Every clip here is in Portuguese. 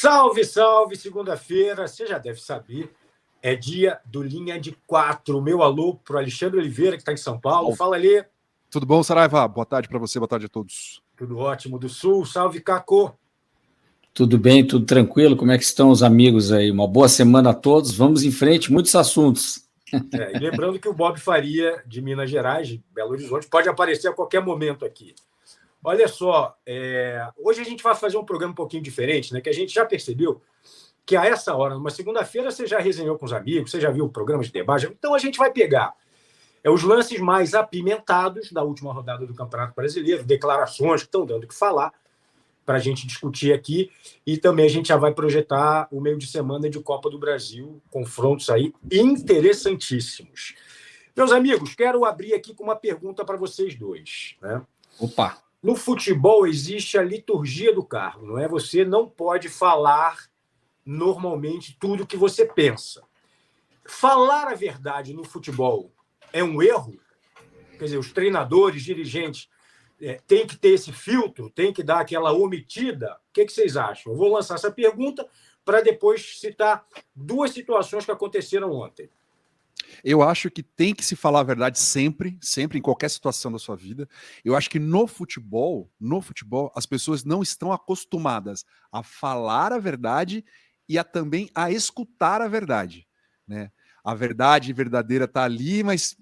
Salve, salve! Segunda-feira, você já deve saber, é dia do Linha de 4. Meu alô para o Alexandre Oliveira, que está em São Paulo. Bom, fala, Alê. Tudo bom, Saraiva? Boa tarde para você, boa tarde a todos. Tudo ótimo do Sul. Salve, Cacô. Tudo bem, tudo tranquilo? Como é que estão os amigos aí? Uma boa semana a todos. Vamos em frente, muitos assuntos. E lembrando que o Bob Faria, de Minas Gerais, de Belo Horizonte, pode aparecer a qualquer momento aqui. Olha só, hoje a gente vai fazer um programa um pouquinho diferente, né? Que a gente já percebeu que a essa hora, numa segunda-feira, você já resenhou com os amigos, você já viu programas de debate. Então a gente vai pegar os lances mais apimentados da última rodada do Campeonato Brasileiro, declarações que estão dando o que falar para a gente discutir aqui, e também a gente já vai projetar o meio de semana de Copa do Brasil, confrontos aí interessantíssimos. Meus amigos, quero abrir aqui com uma pergunta para vocês dois, né? Opa! No futebol existe a liturgia do cargo, não é? Você não pode falar normalmente tudo o que você pensa. Falar a verdade no futebol é um erro? Quer dizer, os treinadores, dirigentes têm que ter esse filtro, têm que dar aquela omitida? O que vocês acham? Eu vou lançar essa pergunta para depois citar duas situações que aconteceram ontem. Eu acho que tem que se falar a verdade sempre, sempre, em qualquer situação da sua vida. Eu acho que no futebol, as pessoas não estão acostumadas a falar a verdade e também a escutar a verdade, né? A verdade verdadeira tá ali, mas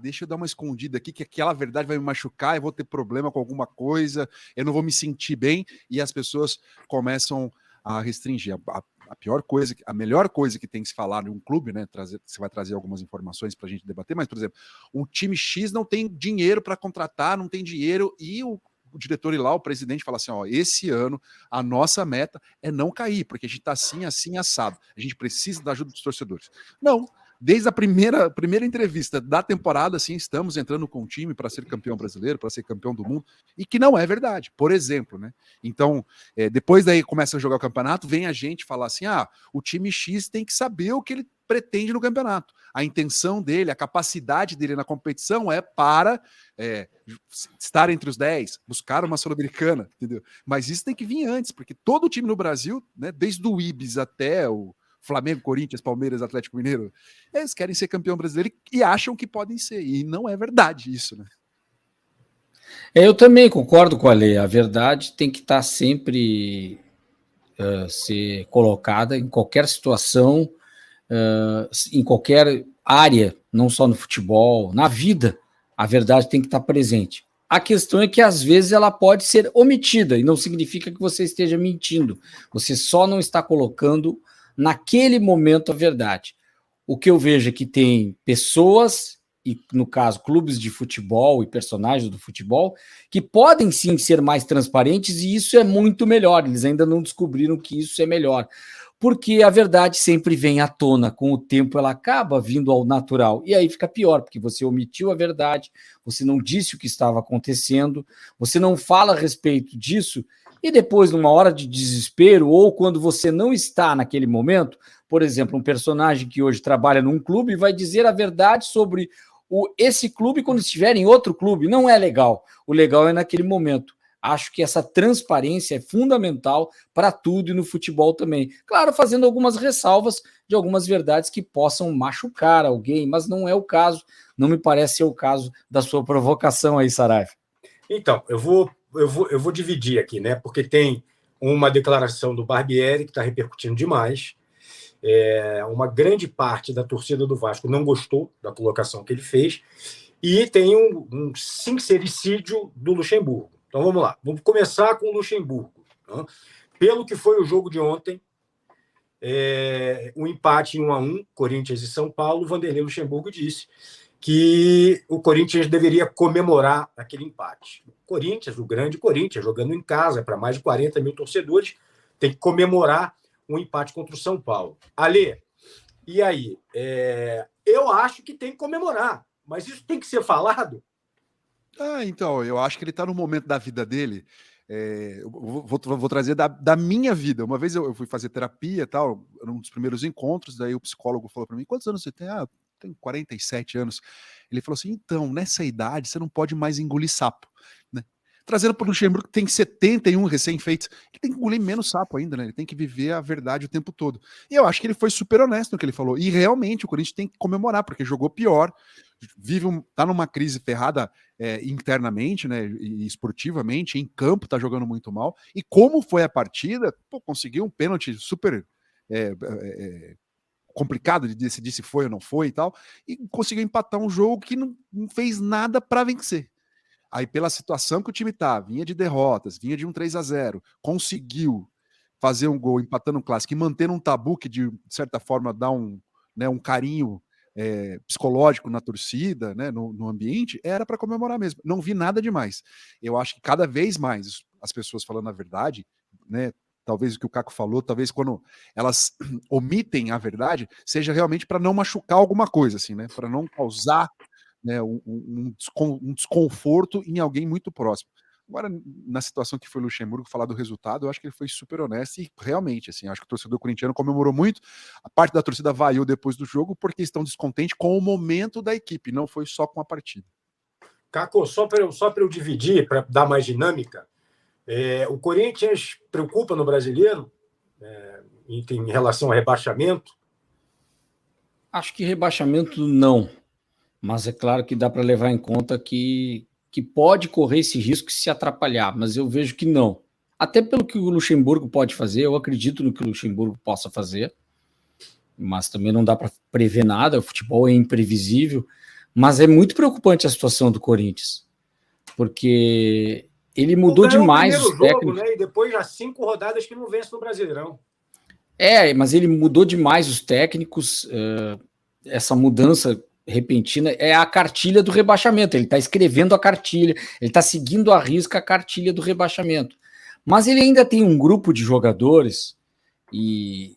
deixa eu dar uma escondida aqui, que aquela verdade vai me machucar, eu vou ter problema com alguma coisa, eu não vou me sentir bem, e as pessoas começam a restringir. A pior coisa, a melhor coisa que tem que se falar em um clube, né? Você vai trazer algumas informações para a gente debater, mas, por exemplo, o time X não tem dinheiro para contratar, não tem dinheiro, e o diretor ir lá, o presidente, fala assim: ó, esse ano a nossa meta é não cair, porque a gente está assim, assim, assado. A gente precisa da ajuda dos torcedores. Não. Desde a primeira entrevista da temporada, assim, estamos entrando com um time para ser campeão brasileiro, para ser campeão do mundo, e que não é verdade, por exemplo, né? Então, depois daí começa a jogar o campeonato, vem a gente falar assim: o time X tem que saber o que ele pretende no campeonato. A intenção dele, a capacidade dele na competição é para estar entre os 10, buscar uma Sul-Americana, entendeu? Mas isso tem que vir antes, porque todo time no Brasil, né, desde o Ibis até o Flamengo, Corinthians, Palmeiras, Atlético Mineiro, eles querem ser campeão brasileiro e acham que podem ser, e não é verdade isso, né? Eu também concordo com a Lei. A verdade tem que estar sempre ser colocada em qualquer situação, em qualquer área, não só no futebol, na vida. A verdade tem que estar presente. A questão é que, às vezes, ela pode ser omitida, e não significa que você esteja mentindo. Você só não está colocando naquele momento a verdade. O que eu vejo é que tem pessoas, e no caso clubes de futebol e personagens do futebol, que podem sim ser mais transparentes, e isso é muito melhor. Eles ainda não descobriram que isso é melhor, porque a verdade sempre vem à tona, com o tempo ela acaba vindo ao natural, e aí fica pior, porque você omitiu a verdade, você não disse o que estava acontecendo, você não fala a respeito disso, e depois, numa hora de desespero, ou quando você não está naquele momento, por exemplo, um personagem que hoje trabalha num clube vai dizer a verdade sobre esse clube quando estiver em outro clube. Não é legal. O legal é naquele momento. Acho que essa transparência é fundamental para tudo e no futebol também. Claro, fazendo algumas ressalvas de algumas verdades que possam machucar alguém, mas não é o caso. Não me parece ser o caso da sua provocação aí, Saraiva. Então, eu vou dividir aqui, né? Porque tem uma declaração do Barbieri que está repercutindo demais. Uma grande parte da torcida do Vasco não gostou da colocação que ele fez. E tem um sincericídio do Luxemburgo. Então vamos lá. Vamos começar com o Luxemburgo. Né? Pelo que foi o jogo de ontem, o empate em 1-1, Corinthians e São Paulo, Vanderlei Luxemburgo disse que o Corinthians deveria comemorar aquele empate. O Corinthians, o grande Corinthians, jogando em casa para mais de 40 mil torcedores, tem que comemorar um empate contra o São Paulo. Alê, e aí? Eu acho que tem que comemorar, mas isso tem que ser falado? Então, eu acho que ele está no momento da vida dele. Eu vou trazer da minha vida. Uma vez eu fui fazer terapia e tal, era um dos primeiros encontros, daí o psicólogo falou para mim: quantos anos você tem? Tenho 47 anos. Ele falou assim: então, nessa idade, você não pode mais engolir sapo, né? Trazendo para o Luxemburgo, que tem 71 recém-feitos, ele tem que engolir menos sapo ainda, né? Ele tem que viver a verdade o tempo todo. E eu acho que ele foi super honesto no que ele falou. E realmente o Corinthians tem que comemorar, porque jogou pior, tá numa crise ferrada internamente, né? E esportivamente, em campo tá jogando muito mal. E como foi a partida, conseguiu um pênalti super complicado de decidir se foi ou não foi e tal, e conseguiu empatar um jogo que não fez nada para vencer. Aí, pela situação que o time tá, vinha de derrotas, vinha de um 3-0, conseguiu fazer um gol empatando um clássico e manter um tabu que, de certa forma, dá um carinho psicológico na torcida, né, no ambiente, era para comemorar mesmo. Não vi nada demais. Eu acho que cada vez mais as pessoas falando a verdade, né, talvez o que o Caco falou, talvez quando elas omitem a verdade, seja realmente para não machucar alguma coisa, assim, né, para não causar, né, um desconforto em alguém muito próximo. Agora, na situação que foi o Luxemburgo falar do resultado, eu acho que ele foi super honesto e realmente, assim, acho que o torcedor corintiano comemorou muito. A parte da torcida vaiou depois do jogo porque estão descontentes com o momento da equipe, não foi só com a partida. Caco, só para eu dividir, para dar mais dinâmica, o Corinthians preocupa no brasileiro em relação ao rebaixamento? Acho que rebaixamento não, mas é claro que dá para levar em conta que pode correr esse risco se atrapalhar, mas eu vejo que não. Até pelo que o Luxemburgo pode fazer, eu acredito no que o Luxemburgo possa fazer, mas também não dá para prever nada, o futebol é imprevisível, mas é muito preocupante a situação do Corinthians, porque ele mudou demais os técnicos. Né? E depois já 5 rodadas que não vence no Brasileirão. Mas ele mudou demais os técnicos, essa mudança repentina é a cartilha do rebaixamento, ele está escrevendo a cartilha, ele está seguindo à risca a cartilha do rebaixamento. Mas ele ainda tem um grupo de jogadores e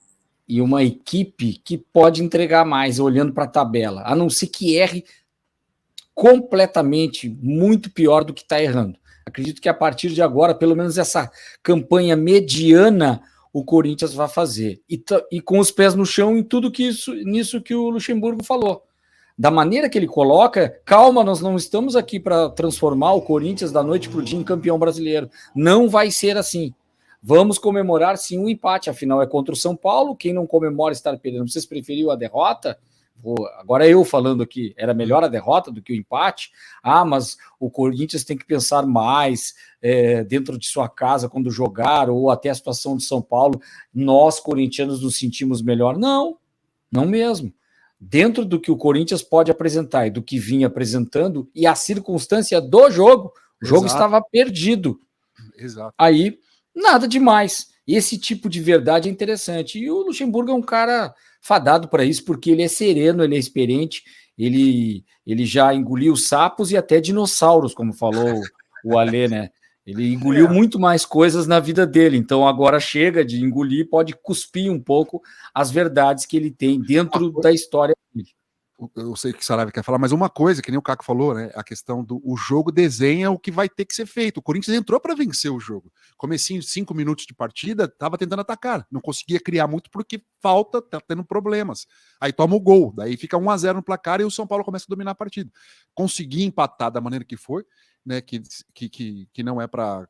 uma equipe que pode entregar mais olhando para a tabela, a não ser que erre completamente muito pior do que está errando. Acredito que a partir de agora, pelo menos essa campanha mediana, o Corinthians vai fazer. E com os pés no chão em tudo nisso que o Luxemburgo falou. Da maneira que ele coloca, calma, nós não estamos aqui para transformar o Corinthians da noite para o dia em campeão brasileiro. Não vai ser assim. Vamos comemorar sim um empate, afinal é contra o São Paulo, quem não comemora estar perdendo. Vocês preferiu a derrota? Agora eu falando aqui, era melhor a derrota do que o empate? Mas o Corinthians tem que pensar mais dentro de sua casa quando jogar, ou até a situação de São Paulo, nós corintianos nos sentimos melhor. Não mesmo. Dentro do que o Corinthians pode apresentar e do que vinha apresentando, e a circunstância do jogo, o jogo estava perdido. Exato. Aí, nada demais. Esse tipo de verdade é interessante. E o Luxemburgo é um cara fadado para isso, porque ele é sereno, ele é experiente, ele já engoliu sapos e até dinossauros, como falou o Alê, né? Ele engoliu muito mais coisas na vida dele, então agora chega de engolir, pode cuspir um pouco as verdades que ele tem dentro da história dele. Eu sei que o Saraiva quer falar, mas uma coisa, que nem o Caco falou, né? A questão do jogo desenha o que vai ter que ser feito. O Corinthians entrou para vencer o jogo. Comecinho, 5 minutos de partida, estava tentando atacar. Não conseguia criar muito porque tá tendo problemas. Aí toma o gol, daí fica 1-0 no placar e o São Paulo começa a dominar a partida. Conseguir empatar da maneira que foi, né? Que não é para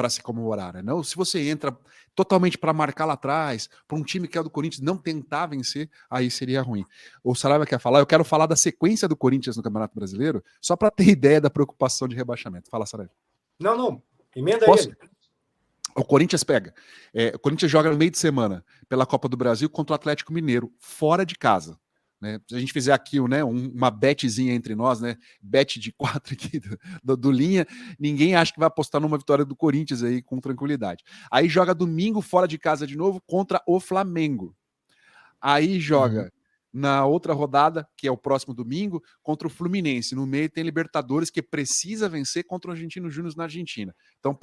se comemorar, né? Não, se você entra totalmente para marcar lá atrás, para um time que é do Corinthians não tentar vencer, aí seria ruim. O Saraiva quer falar, eu quero falar da sequência do Corinthians no Campeonato Brasileiro, só para ter ideia da preocupação de rebaixamento. Fala, Saraiva. Não, emenda ele. ele. O Corinthians o Corinthians joga no meio de semana pela Copa do Brasil contra o Atlético Mineiro, fora de casa. Né? Se a gente fizer aqui uma betzinha entre nós, né? Bet de 4 aqui do Linha, ninguém acha que vai apostar numa vitória do Corinthians aí com tranquilidade. Aí joga domingo fora de casa de novo contra o Flamengo. Aí joga na outra rodada, que é o próximo domingo, contra o Fluminense. No meio tem Libertadores, que precisa vencer contra o Argentino Júnior na Argentina. Então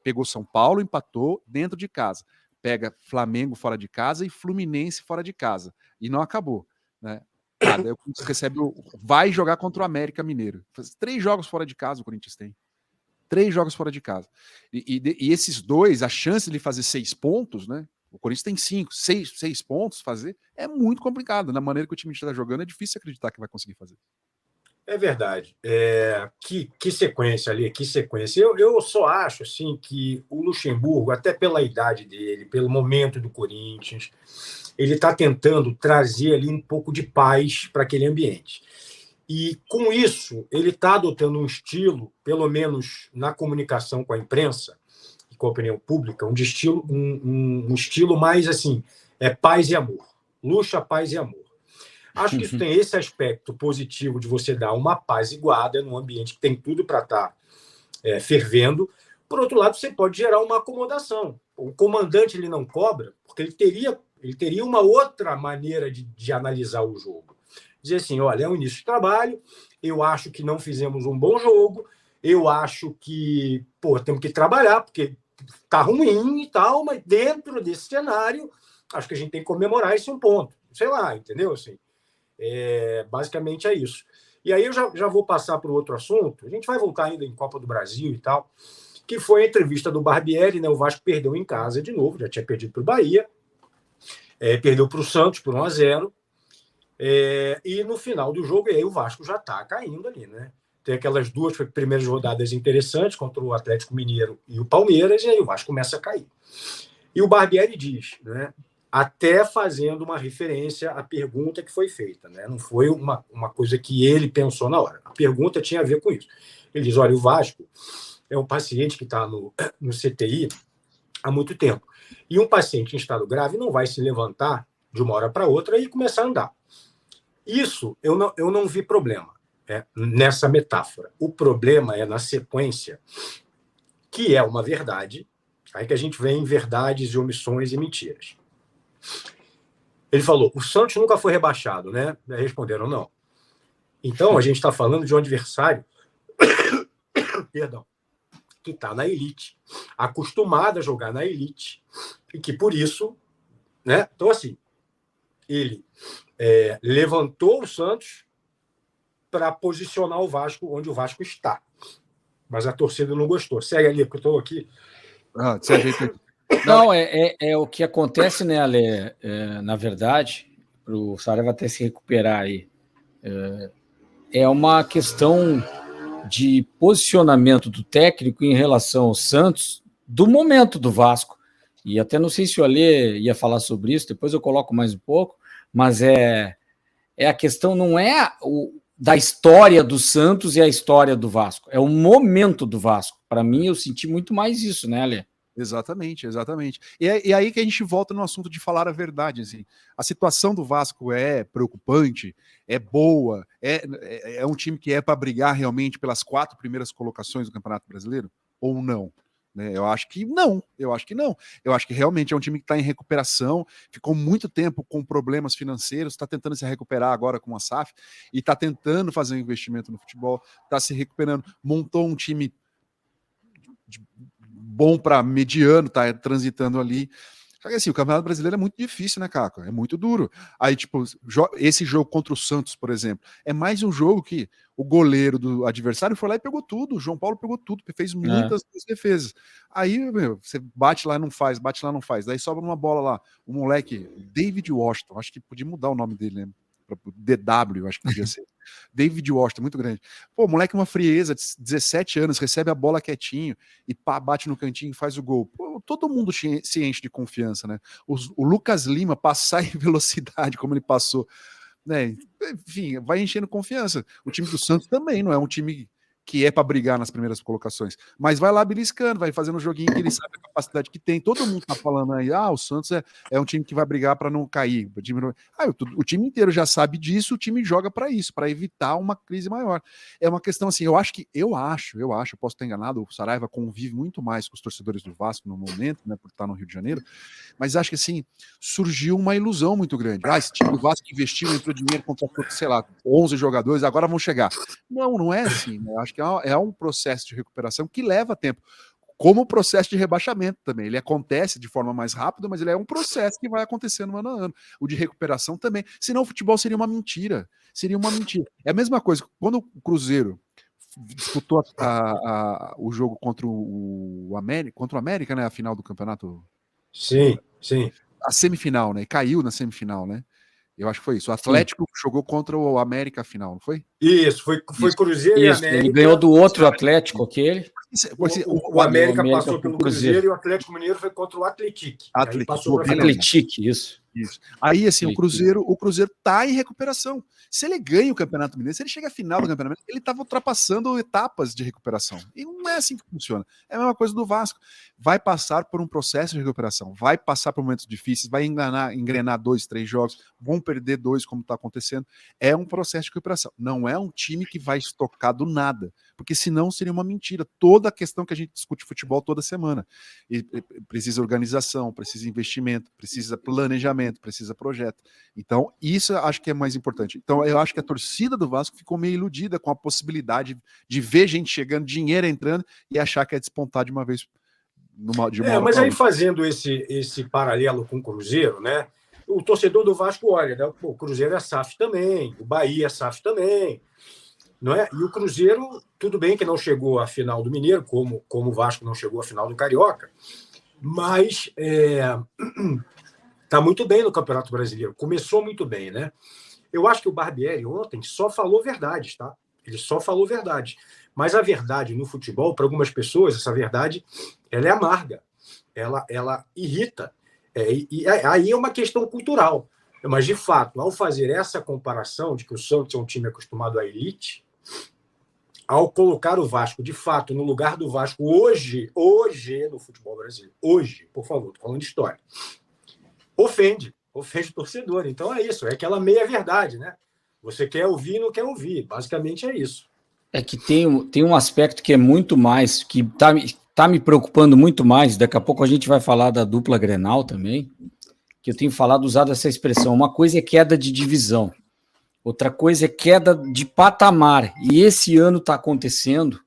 pegou São Paulo, empatou dentro de casa. Pega Flamengo fora de casa e Fluminense fora de casa. E não acabou. Né? Daí o Corinthians vai jogar contra o América Mineiro. 3 jogos fora de casa o Corinthians tem. 3 jogos fora de casa. E esses dois, a chance de fazer 6 pontos, né? O Corinthians tem 6 pontos fazer, é muito complicado. Na maneira que o time está jogando, é difícil acreditar que vai conseguir fazer. É verdade. Que sequência ali, que sequência. Eu só acho assim que o Luxemburgo, até pela idade dele, pelo momento do Corinthians, ele está tentando trazer ali um pouco de paz para aquele ambiente. E com isso, ele está adotando um estilo, pelo menos na comunicação com a imprensa e com a opinião pública, um estilo mais assim, paz e amor. Luxa, paz e amor. Acho que isso tem esse aspecto positivo de você dar uma apaziguada num ambiente que tem tudo para estar fervendo. Por outro lado, você pode gerar uma acomodação. O comandante ele não cobra, porque ele teria uma outra maneira de analisar o jogo. Dizer assim, olha, é um início de trabalho, eu acho que não fizemos um bom jogo, eu acho que temos que trabalhar, porque está ruim e tal, mas dentro desse cenário, acho que a gente tem que comemorar esse um ponto. Sei lá, entendeu? Assim, basicamente é isso. E aí eu já vou passar para o outro assunto, a gente vai voltar ainda em Copa do Brasil e tal, que foi a entrevista do Barbieri, né? O Vasco perdeu em casa de novo, já tinha perdido para o Bahia, perdeu para o Santos por 1-0, e no final do jogo, e aí o Vasco já está caindo ali, né? Tem aquelas duas primeiras rodadas interessantes contra o Atlético Mineiro e o Palmeiras, e aí o Vasco começa a cair. E o Barbieri diz, né? Até fazendo uma referência à pergunta que foi feita, né? Não foi uma coisa que ele pensou na hora. A pergunta tinha a ver com isso. Ele diz, olha, o Vasco é um paciente que está no CTI há muito tempo. E um paciente em estado grave não vai se levantar de uma hora para outra e começar a andar. Isso eu não vi problema nessa metáfora. O problema é na sequência, que é uma verdade, aí que a gente vê em verdades e omissões e mentiras. Ele falou, o Santos nunca foi rebaixado, né? Responderam, não. Então, a gente está falando de um adversário perdão, que está na elite, acostumado a jogar na elite, e que, por isso, né? Então, assim, ele levantou o Santos para posicionar o Vasco onde o Vasco está. Mas a torcida não gostou. Segue ali, porque eu estou aqui. Se ajeita aqui. Não, é o que acontece, né, Ale? Na verdade, para o Saraiva até se recuperar aí, é uma questão de posicionamento do técnico em relação ao Santos do momento do Vasco. E até não sei se o Ale ia falar sobre isso, depois eu coloco mais um pouco, mas a questão não é da história do Santos e a história do Vasco, é o momento do Vasco. Para mim, eu senti muito mais isso, né, Ale? Exatamente, exatamente. E aí que a gente volta no assunto de falar a verdade. Assim. A situação do Vasco é preocupante, é boa, é um time que é para brigar realmente pelas 4 primeiras colocações do Campeonato Brasileiro? Ou não? Né? Eu acho que não. Eu acho que realmente é um time que está em recuperação, ficou muito tempo com problemas financeiros, está tentando se recuperar agora com a SAF e está tentando fazer um investimento no futebol, está se recuperando, montou um time bom para mediano, tá transitando ali. Só que assim, o Campeonato Brasileiro é muito difícil, né, Caco? É muito duro. Aí, tipo, esse jogo contra o Santos, por exemplo, é mais um jogo que o goleiro do adversário foi lá e pegou tudo. O João Paulo pegou tudo, fez muitas defesas. Aí, meu, você bate lá e não faz, bate lá e não faz. Daí sobra uma bola lá. O moleque, David Washington, acho que podia mudar o nome dele, né? DW, acho que podia ser. David Washington, muito grande. Pô, moleque, uma frieza de 17 anos, recebe a bola quietinho e pá, bate no cantinho e faz o gol. Pô, todo mundo se enche de confiança, né? O Lucas Lima passar em velocidade como ele passou, né? Enfim, vai enchendo confiança. O time do Santos também não é um time que é para brigar nas primeiras colocações, mas vai lá beliscando, vai fazendo um joguinho que ele sabe a capacidade que tem. Todo mundo tá falando aí, o Santos é um time que vai brigar para não cair. O time inteiro já sabe disso, o time joga para isso, para evitar uma crise maior. É uma questão assim, eu posso estar enganado, o Saraiva convive muito mais com os torcedores do Vasco no momento, né, por estar no Rio de Janeiro, mas acho que assim, surgiu uma ilusão muito grande. Esse time do Vasco investiu, entrou dinheiro, contratou, sei lá, 11 jogadores, agora vão chegar. Não é assim, né? Eu acho que é um processo de recuperação que leva tempo. Como o processo de rebaixamento também. Ele acontece de forma mais rápida, mas ele é um processo que vai acontecendo ano a ano. O de recuperação também. Senão o futebol seria uma mentira. Seria uma mentira. É a mesma coisa. Quando o Cruzeiro disputou o jogo contra o América, né? A final do campeonato. Sim, sim. A semifinal, né? E caiu na semifinal, né? Eu acho que foi isso. O Atlético jogou contra o América a final, não foi? Isso, foi Cruzeiro e América. Ele ganhou do outro Atlético, aquele. O América passou pelo Cruzeiro e o Atlético Mineiro foi contra o Atlético. Atlético, isso. Aí, assim, o Cruzeiro tá em recuperação. Se ele ganha o Campeonato Mineiro, se ele chega à final do Campeonato Mineiro, ele estava ultrapassando etapas de recuperação. E não é assim que funciona. É a mesma coisa do Vasco. Vai passar por um processo de recuperação, vai passar por momentos difíceis, vai engrenar 2, 3 jogos, vão perder 2, como está acontecendo. É um processo de recuperação. Não é um time que vai estocar do nada, porque senão seria uma mentira. Toda a questão que a gente discute futebol toda semana. E precisa organização, precisa investimento, precisa planejamento, precisa projeto. Então, isso eu acho que é mais importante. Então, eu acho que a torcida do Vasco ficou meio iludida com a possibilidade de ver gente chegando, dinheiro entrando e achar que é despontar de uma vez. Mas aí fazendo esse paralelo com o Cruzeiro, né? O torcedor do Vasco olha, né? O Cruzeiro é SAF também, o Bahia é SAF também, não é? E o Cruzeiro, tudo bem que não chegou à final do Mineiro, como o Vasco não chegou à final do Carioca, mas está muito bem no Campeonato Brasileiro, começou muito bem, né? Eu acho que o Barbieri ontem só falou verdades, tá? Ele só falou verdade. Mas a verdade no futebol, para algumas pessoas, essa verdade, ela é amarga, ela irrita. E aí é uma questão cultural. Mas, de fato, ao fazer essa comparação de que o Santos é um time acostumado à elite, ao colocar o Vasco, de fato, no lugar do Vasco hoje no futebol brasileiro, hoje, por favor, estou falando de história, ofende o torcedor. Então é isso, é aquela meia-verdade, né? Você quer ouvir e não quer ouvir. Basicamente é isso. É que tem um aspecto que é muito mais, que tá me preocupando muito mais. Daqui a pouco a gente vai falar da dupla Grenal também, que eu tenho usado essa expressão. Uma coisa é queda de divisão, outra coisa é queda de patamar. E esse ano está acontecendo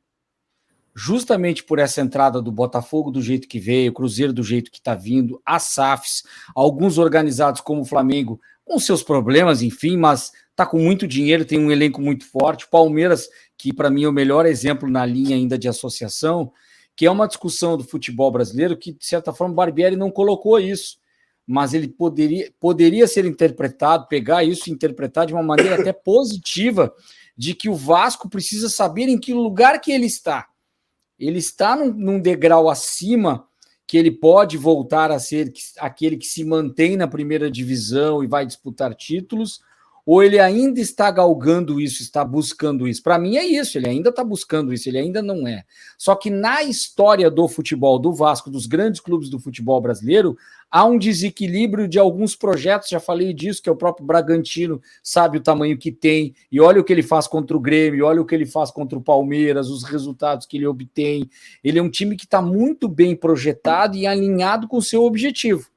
justamente por essa entrada do Botafogo do jeito que veio, Cruzeiro do jeito que está vindo, as SAFs, alguns organizados como o Flamengo, com seus problemas, enfim, mas está com muito dinheiro, tem um elenco muito forte. Palmeiras, que para mim é o melhor exemplo na linha ainda de associação, que é uma discussão do futebol brasileiro que, de certa forma, o Barbieri não colocou isso, mas ele poderia ser interpretado, pegar isso e interpretar de uma maneira até positiva, de que o Vasco precisa saber em que lugar que ele está. Ele está num degrau acima, que ele pode voltar a ser aquele que se mantém na primeira divisão e vai disputar títulos, ou ele ainda está galgando isso, está buscando isso? Para mim é isso, ele ainda está buscando isso, ele ainda não é. Só que na história do futebol, do Vasco, dos grandes clubes do futebol brasileiro, há um desequilíbrio de alguns projetos, já falei disso, que é o próprio Bragantino, sabe o tamanho que tem, e olha o que ele faz contra o Grêmio, olha o que ele faz contra o Palmeiras, os resultados que ele obtém. Ele é um time que está muito bem projetado e alinhado com o seu objetivo.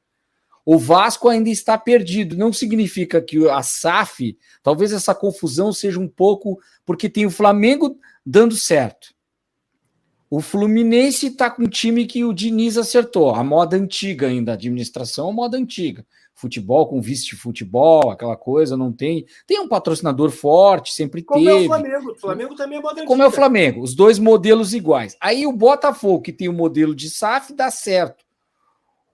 O Vasco ainda está perdido. Não significa que a SAF, talvez essa confusão seja um pouco porque tem o Flamengo dando certo. O Fluminense está com um time que o Diniz acertou. A moda antiga ainda, a administração, a moda antiga. Futebol com vice-futebol, aquela coisa, não tem. Tem um patrocinador forte, sempre teve. Como é o Flamengo. O Flamengo também é moda antiga. Como é o Flamengo, os dois modelos iguais. Aí o Botafogo, que tem o modelo de SAF, dá certo.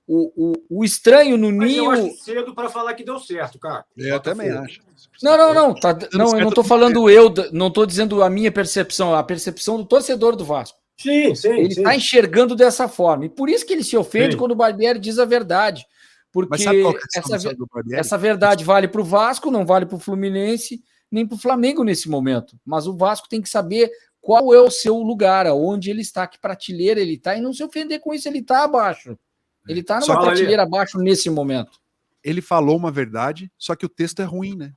O estranho no Ninho... Mas eu acho cedo para falar que deu certo, cara. Eu também acho. Não, eu não estou falando não estou dizendo a minha percepção, a percepção do torcedor do Vasco. Sim. Ele está enxergando dessa forma. E por isso que ele se ofende quando o Barbieri diz a verdade. Porque essa verdade vale para o Vasco, não vale para o Fluminense, nem para o Flamengo nesse momento. Mas o Vasco tem que saber qual é o seu lugar, aonde ele está, que prateleira ele está, e não se ofender com isso, ele está abaixo. Ele está numa prateleira abaixo nesse momento. Ele falou uma verdade, só que o texto é ruim, né?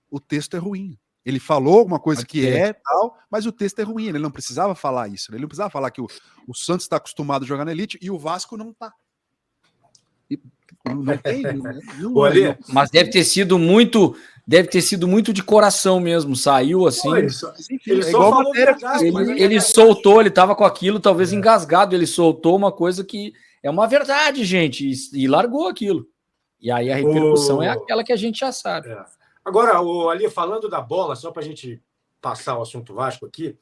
O texto é ruim. Ele falou alguma coisa que é tal, mas o texto é ruim. Ele não precisava falar isso. Ele não precisava falar que o Santos está acostumado a jogar na elite e o Vasco não está. Não tem. Mas deve ter sido muito de coração mesmo. Saiu assim. Ele só falou verdade. Ele soltou, ele estava com aquilo, talvez engasgado. Ele soltou uma coisa que é uma verdade, gente, e largou aquilo. E aí a repercussão é aquela que a gente já sabe. Agora, ali falando da bola, só para a gente passar o assunto Vasco aqui,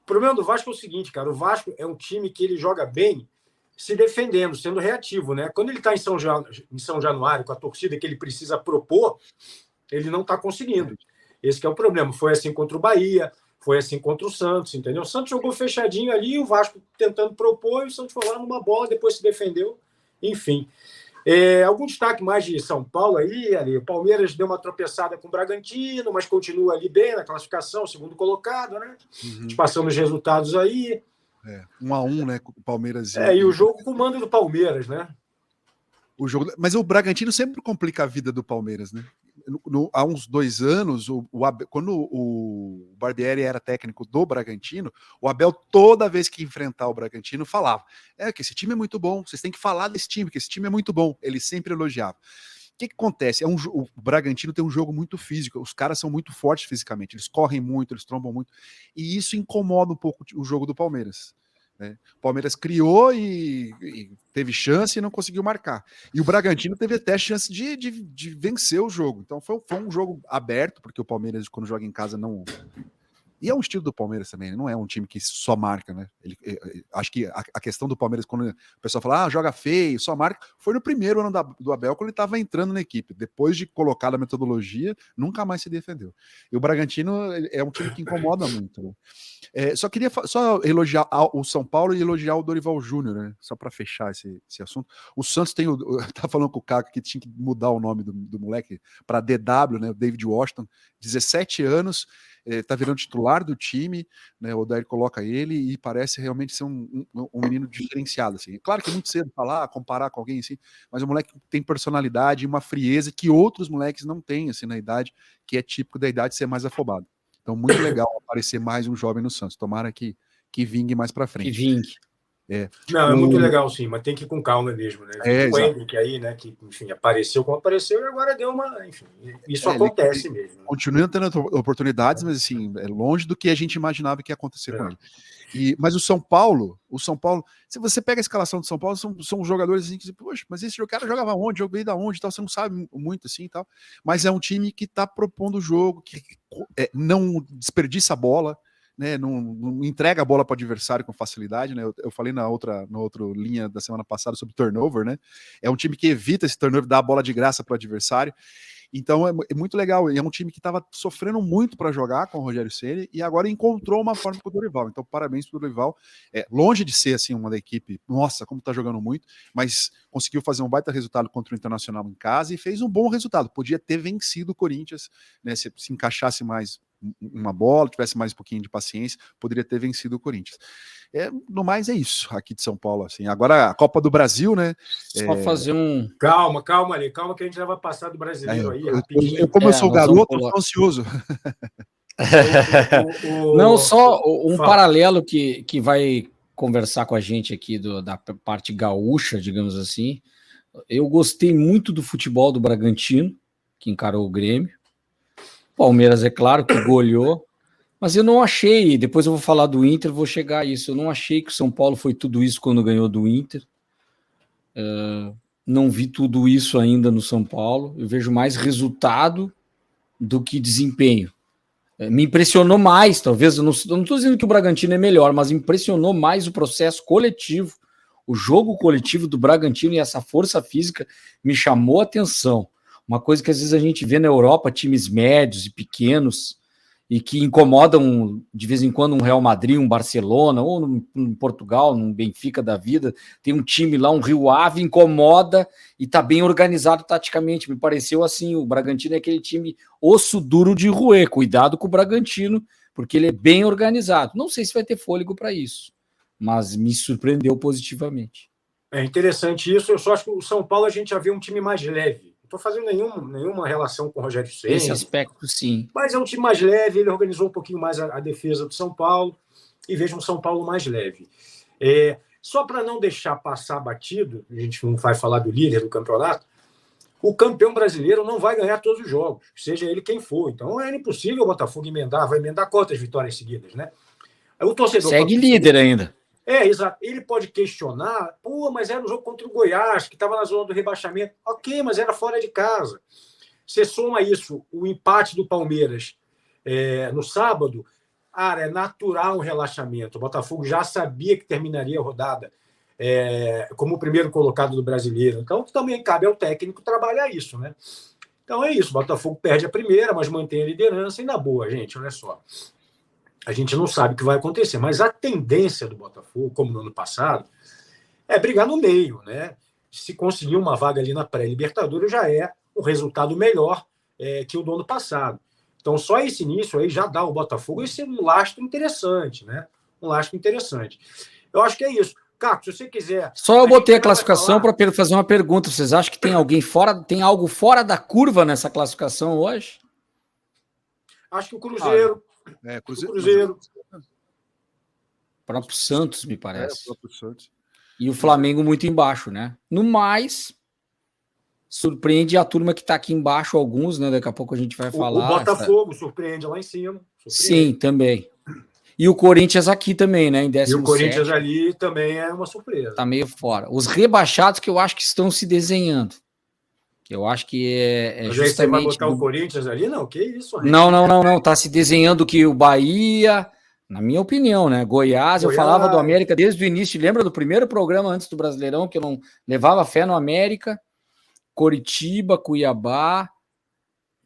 o problema do Vasco é o seguinte, cara, o Vasco é um time que ele joga bem se defendendo, sendo reativo, né? Quando ele está em São Januário, com a torcida que ele precisa propor, ele não está conseguindo. Esse que é o problema. Foi assim contra o Bahia, foi assim contra o Santos, entendeu? O Santos jogou fechadinho ali, o Vasco tentando propor, e o Santos foi lá numa bola, depois se defendeu, enfim. Algum destaque mais de São Paulo aí, ali? O Palmeiras deu uma tropeçada com o Bragantino, mas continua ali bem na classificação, segundo colocado, né? Passando os resultados aí. 1-1, né? Com o Palmeiras. E o jogo com o mando do Palmeiras, né? Mas o Bragantino sempre complica a vida do Palmeiras, né? Há uns 2 anos, quando o Barbieri era técnico do Bragantino, o Abel, toda vez que enfrentar o Bragantino, falava: que esse time é muito bom, vocês têm que falar desse time, que esse time é muito bom. Ele sempre elogiava. O que acontece? O Bragantino tem um jogo muito físico, os caras são muito fortes fisicamente, eles correm muito, eles trombam muito, e isso incomoda um pouco o jogo do Palmeiras. O Palmeiras criou e teve chance e não conseguiu marcar. E o Bragantino teve até chance de vencer o jogo. Então foi um jogo aberto, porque o Palmeiras, quando joga em casa, não... E é um estilo do Palmeiras também, não é um time que só marca, né? Acho que a questão do Palmeiras, quando o pessoal fala, joga feio, só marca, foi no primeiro ano do Abel, quando ele estava entrando na equipe. Depois de colocar a metodologia, nunca mais se defendeu. E o Bragantino é um time que incomoda muito, né? Só queria elogiar o São Paulo e elogiar o Dorival Júnior, né? Só para fechar esse assunto. O Santos tem tá falando com o Caco que tinha que mudar o nome do moleque para DW, né? O David Washington, 17 anos, tá virando titular do time, né? O Odair coloca ele e parece realmente ser um menino diferenciado, assim. Claro que é muito cedo falar, comparar com alguém assim, mas o moleque tem personalidade e uma frieza que outros moleques não têm, assim, na idade, que é típico da idade ser mais afobado. Então, muito legal aparecer mais um jovem no Santos. Tomara que vingue mais para frente. Que vingue. Não, é muito legal, sim, mas tem que ir com calma mesmo, né? O Hendrick aí, né, que, enfim, apareceu como apareceu e agora deu uma... Enfim, isso acontece mesmo. Continua tendo oportunidades, mas, assim, é longe do que a gente imaginava que ia acontecer com ele. Mas o São Paulo, se você pega a escalação do São Paulo, são jogadores assim que, poxa, mas esse cara jogava onde? Jogou da onde? Tal, você não sabe muito assim e tal. Mas é um time que está propondo o jogo, que não desperdiça a bola, né, não entrega a bola para o adversário com facilidade, né? Eu falei na outra linha da semana passada sobre turnover, né? É um time que evita esse turnover, dá a bola de graça para o adversário. Então é muito legal. E é um time que estava sofrendo muito para jogar com o Rogério Ceni e agora encontrou uma forma com o Dorival. Então, parabéns para o Dorival. Longe de ser assim uma da equipe, nossa, como está jogando muito, mas conseguiu fazer um baita resultado contra o Internacional em casa e fez um bom resultado. Podia ter vencido o Corinthians, né? Se encaixasse mais uma bola, tivesse mais um pouquinho de paciência, poderia ter vencido o Corinthians. No mais é isso aqui de São Paulo, assim. Agora a Copa do Brasil, né? Só fazer um... Calma que a gente já vai passar do brasileiro aí, rapidinho. Como eu sou garoto, eu tô ansioso. Não, só um paralelo que vai conversar com a gente aqui da parte gaúcha, digamos assim. Eu gostei muito do futebol do Bragantino, que encarou o Grêmio. Palmeiras, é claro, que goleou, mas eu não achei, depois eu vou falar do Inter, vou chegar a isso, eu não achei que o São Paulo foi tudo isso quando ganhou do Inter, não vi tudo isso ainda no São Paulo, eu vejo mais resultado do que desempenho. Me impressionou mais, talvez, eu não estou dizendo que o Bragantino é melhor, mas impressionou mais o processo coletivo, o jogo coletivo do Bragantino e essa força física me chamou a atenção. Uma coisa que às vezes a gente vê na Europa, times médios e pequenos, e que incomodam de vez em quando um Real Madrid, um Barcelona, ou no Portugal, num Benfica da vida, tem um time lá, um Rio Ave, incomoda e está bem organizado taticamente. Me pareceu assim, o Bragantino é aquele time osso duro de roer. Cuidado com o Bragantino, porque ele é bem organizado. Não sei se vai ter fôlego para isso, mas me surpreendeu positivamente. É interessante isso, eu só acho que o São Paulo a gente já vê um time mais leve. Não estou fazendo nenhuma relação com o Rogério Ceni. Esse aspecto, sim. Mas é um time mais leve, ele organizou um pouquinho mais a defesa do São Paulo e vejo um São Paulo mais leve. Só para não deixar passar batido, a gente não vai falar do líder do campeonato, o campeão brasileiro não vai ganhar todos os jogos, seja ele quem for. Então é impossível o Botafogo vai emendar quantas vitórias seguidas, né? O torcedor segue líder ainda. Exato. Ele pode questionar, mas era um jogo contra o Goiás, que estava na zona do rebaixamento. Ok, mas era fora de casa. Você soma isso, o empate do Palmeiras no sábado, é natural um relaxamento. O Botafogo já sabia que terminaria a rodada como o primeiro colocado do brasileiro. Então, também cabe ao técnico trabalhar isso, né? Então é isso, o Botafogo perde a primeira, mas mantém a liderança e na boa, gente, olha só. A gente não sabe o que vai acontecer, mas a tendência do Botafogo, como no ano passado, é brigar no meio, né? Se conseguir uma vaga ali na pré-Libertadores já é um resultado melhor que o do ano passado. Então só esse início aí já dá ao Botafogo esse um lastro interessante, né? Um lastro interessante. Eu acho que é isso. Caco, se você quiser... Só eu botei a classificação para fazer uma pergunta. Vocês acham que tem alguém fora, tem algo fora da curva nessa classificação hoje? Acho que o Cruzeiro. Cruzeiro. O próprio Santos, me parece. O próprio Santos. E o Flamengo muito embaixo, né? No mais, surpreende a turma que está aqui embaixo, alguns, né? Daqui a pouco a gente vai falar. O Botafogo surpreende lá em cima. Sim, também. E o Corinthians aqui também, né? Em 17º. E o Corinthians ali também é uma surpresa. Tá meio fora. Os rebaixados que eu acho que estão se desenhando. Eu acho que Mas justamente... aí você vai botar o Corinthians ali? Não, que isso? Não. Tá se desenhando que o Bahia, na minha opinião, né? Goiás, eu falava do América desde o início. Lembra do primeiro programa antes do Brasileirão, que eu não levava fé no América? Coritiba, Cuiabá,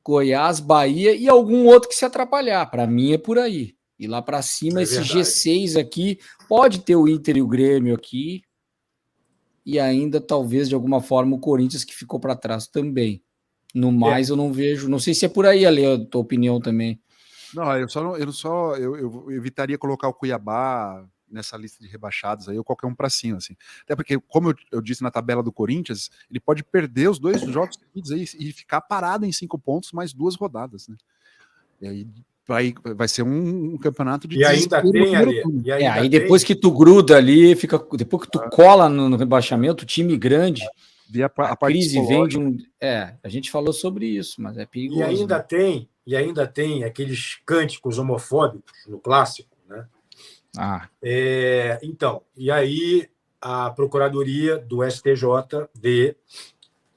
Goiás, Bahia e algum outro que se atrapalhar. Para mim é por aí. E lá para cima, esse verdade. G6 aqui, pode ter o Inter e o Grêmio aqui, e ainda talvez de alguma forma o Corinthians que ficou para trás também. No mais eu não vejo, não sei se é por aí, Ale, a tua opinião também. Não, eu evitaria colocar o Cuiabá nessa lista de rebaixados aí, ou qualquer um para cima, assim. Até porque, como eu disse na tabela do Corinthians, ele pode perder os 2 jogos seguidos aí e ficar parado em 5 pontos mais 2 rodadas, né? E aí vai ser um campeonato de... E ainda tem ali. Aí depois que tu gruda ali, depois que tu cola no rebaixamento, time grande, a crise vem de um... a gente falou sobre isso, mas é perigoso. E ainda tem aqueles cânticos homofóbicos no clássico, né? Então, e aí a Procuradoria do STJD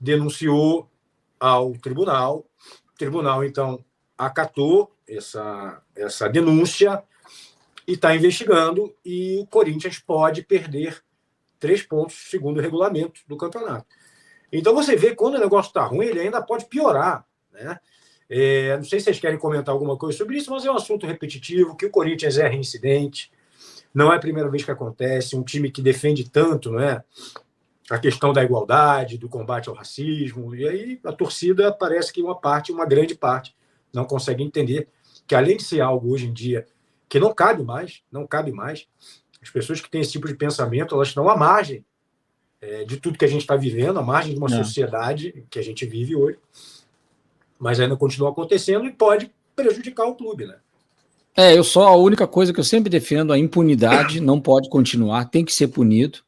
denunciou ao tribunal. O tribunal, então, acatou essa denúncia e está investigando, e o Corinthians pode perder 3 pontos, segundo o regulamento do campeonato. Então você vê, quando o negócio está ruim, ele ainda pode piorar, né? Não sei se vocês querem comentar alguma coisa sobre isso, mas é um assunto repetitivo, que o Corinthians é reincidente, não é a primeira vez que acontece, um time que defende tanto, não é? A questão da igualdade, do combate ao racismo, e aí a torcida parece que uma grande parte, não consegue entender que, além de ser algo hoje em dia que não cabe mais, as pessoas que têm esse tipo de pensamento, elas estão à margem de tudo que a gente está vivendo, à margem de uma sociedade que a gente vive hoje, mas ainda continua acontecendo e pode prejudicar o clube, né? A única coisa que eu sempre defendo, a impunidade não pode continuar, tem que ser punido.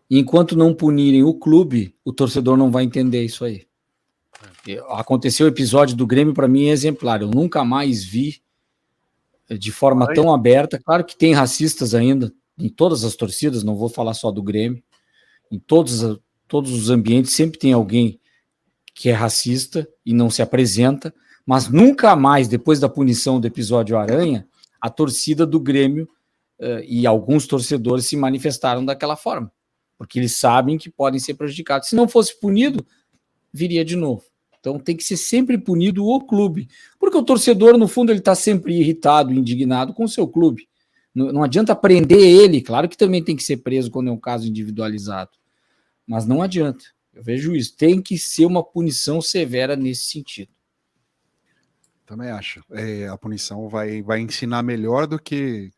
E enquanto não punirem o clube, o torcedor não vai entender isso aí. Aconteceu o episódio do Grêmio, para mim, é exemplar. Eu nunca mais vi de forma tão aberta. Claro que tem racistas ainda em todas as torcidas, não vou falar só do Grêmio. Em todos os ambientes sempre tem alguém que é racista e não se apresenta, mas nunca mais, depois da punição do episódio Aranha, a torcida do Grêmio e alguns torcedores se manifestaram daquela forma, porque eles sabem que podem ser prejudicados. Se não fosse punido, viria de novo. Então tem que ser sempre punido o clube, porque o torcedor, no fundo, ele está sempre irritado, indignado com o seu clube. Não adianta prender ele, claro que também tem que ser preso quando é um caso individualizado, mas não adianta. Eu vejo isso, tem que ser uma punição severa nesse sentido. Também acho. A punição vai ensinar melhor do que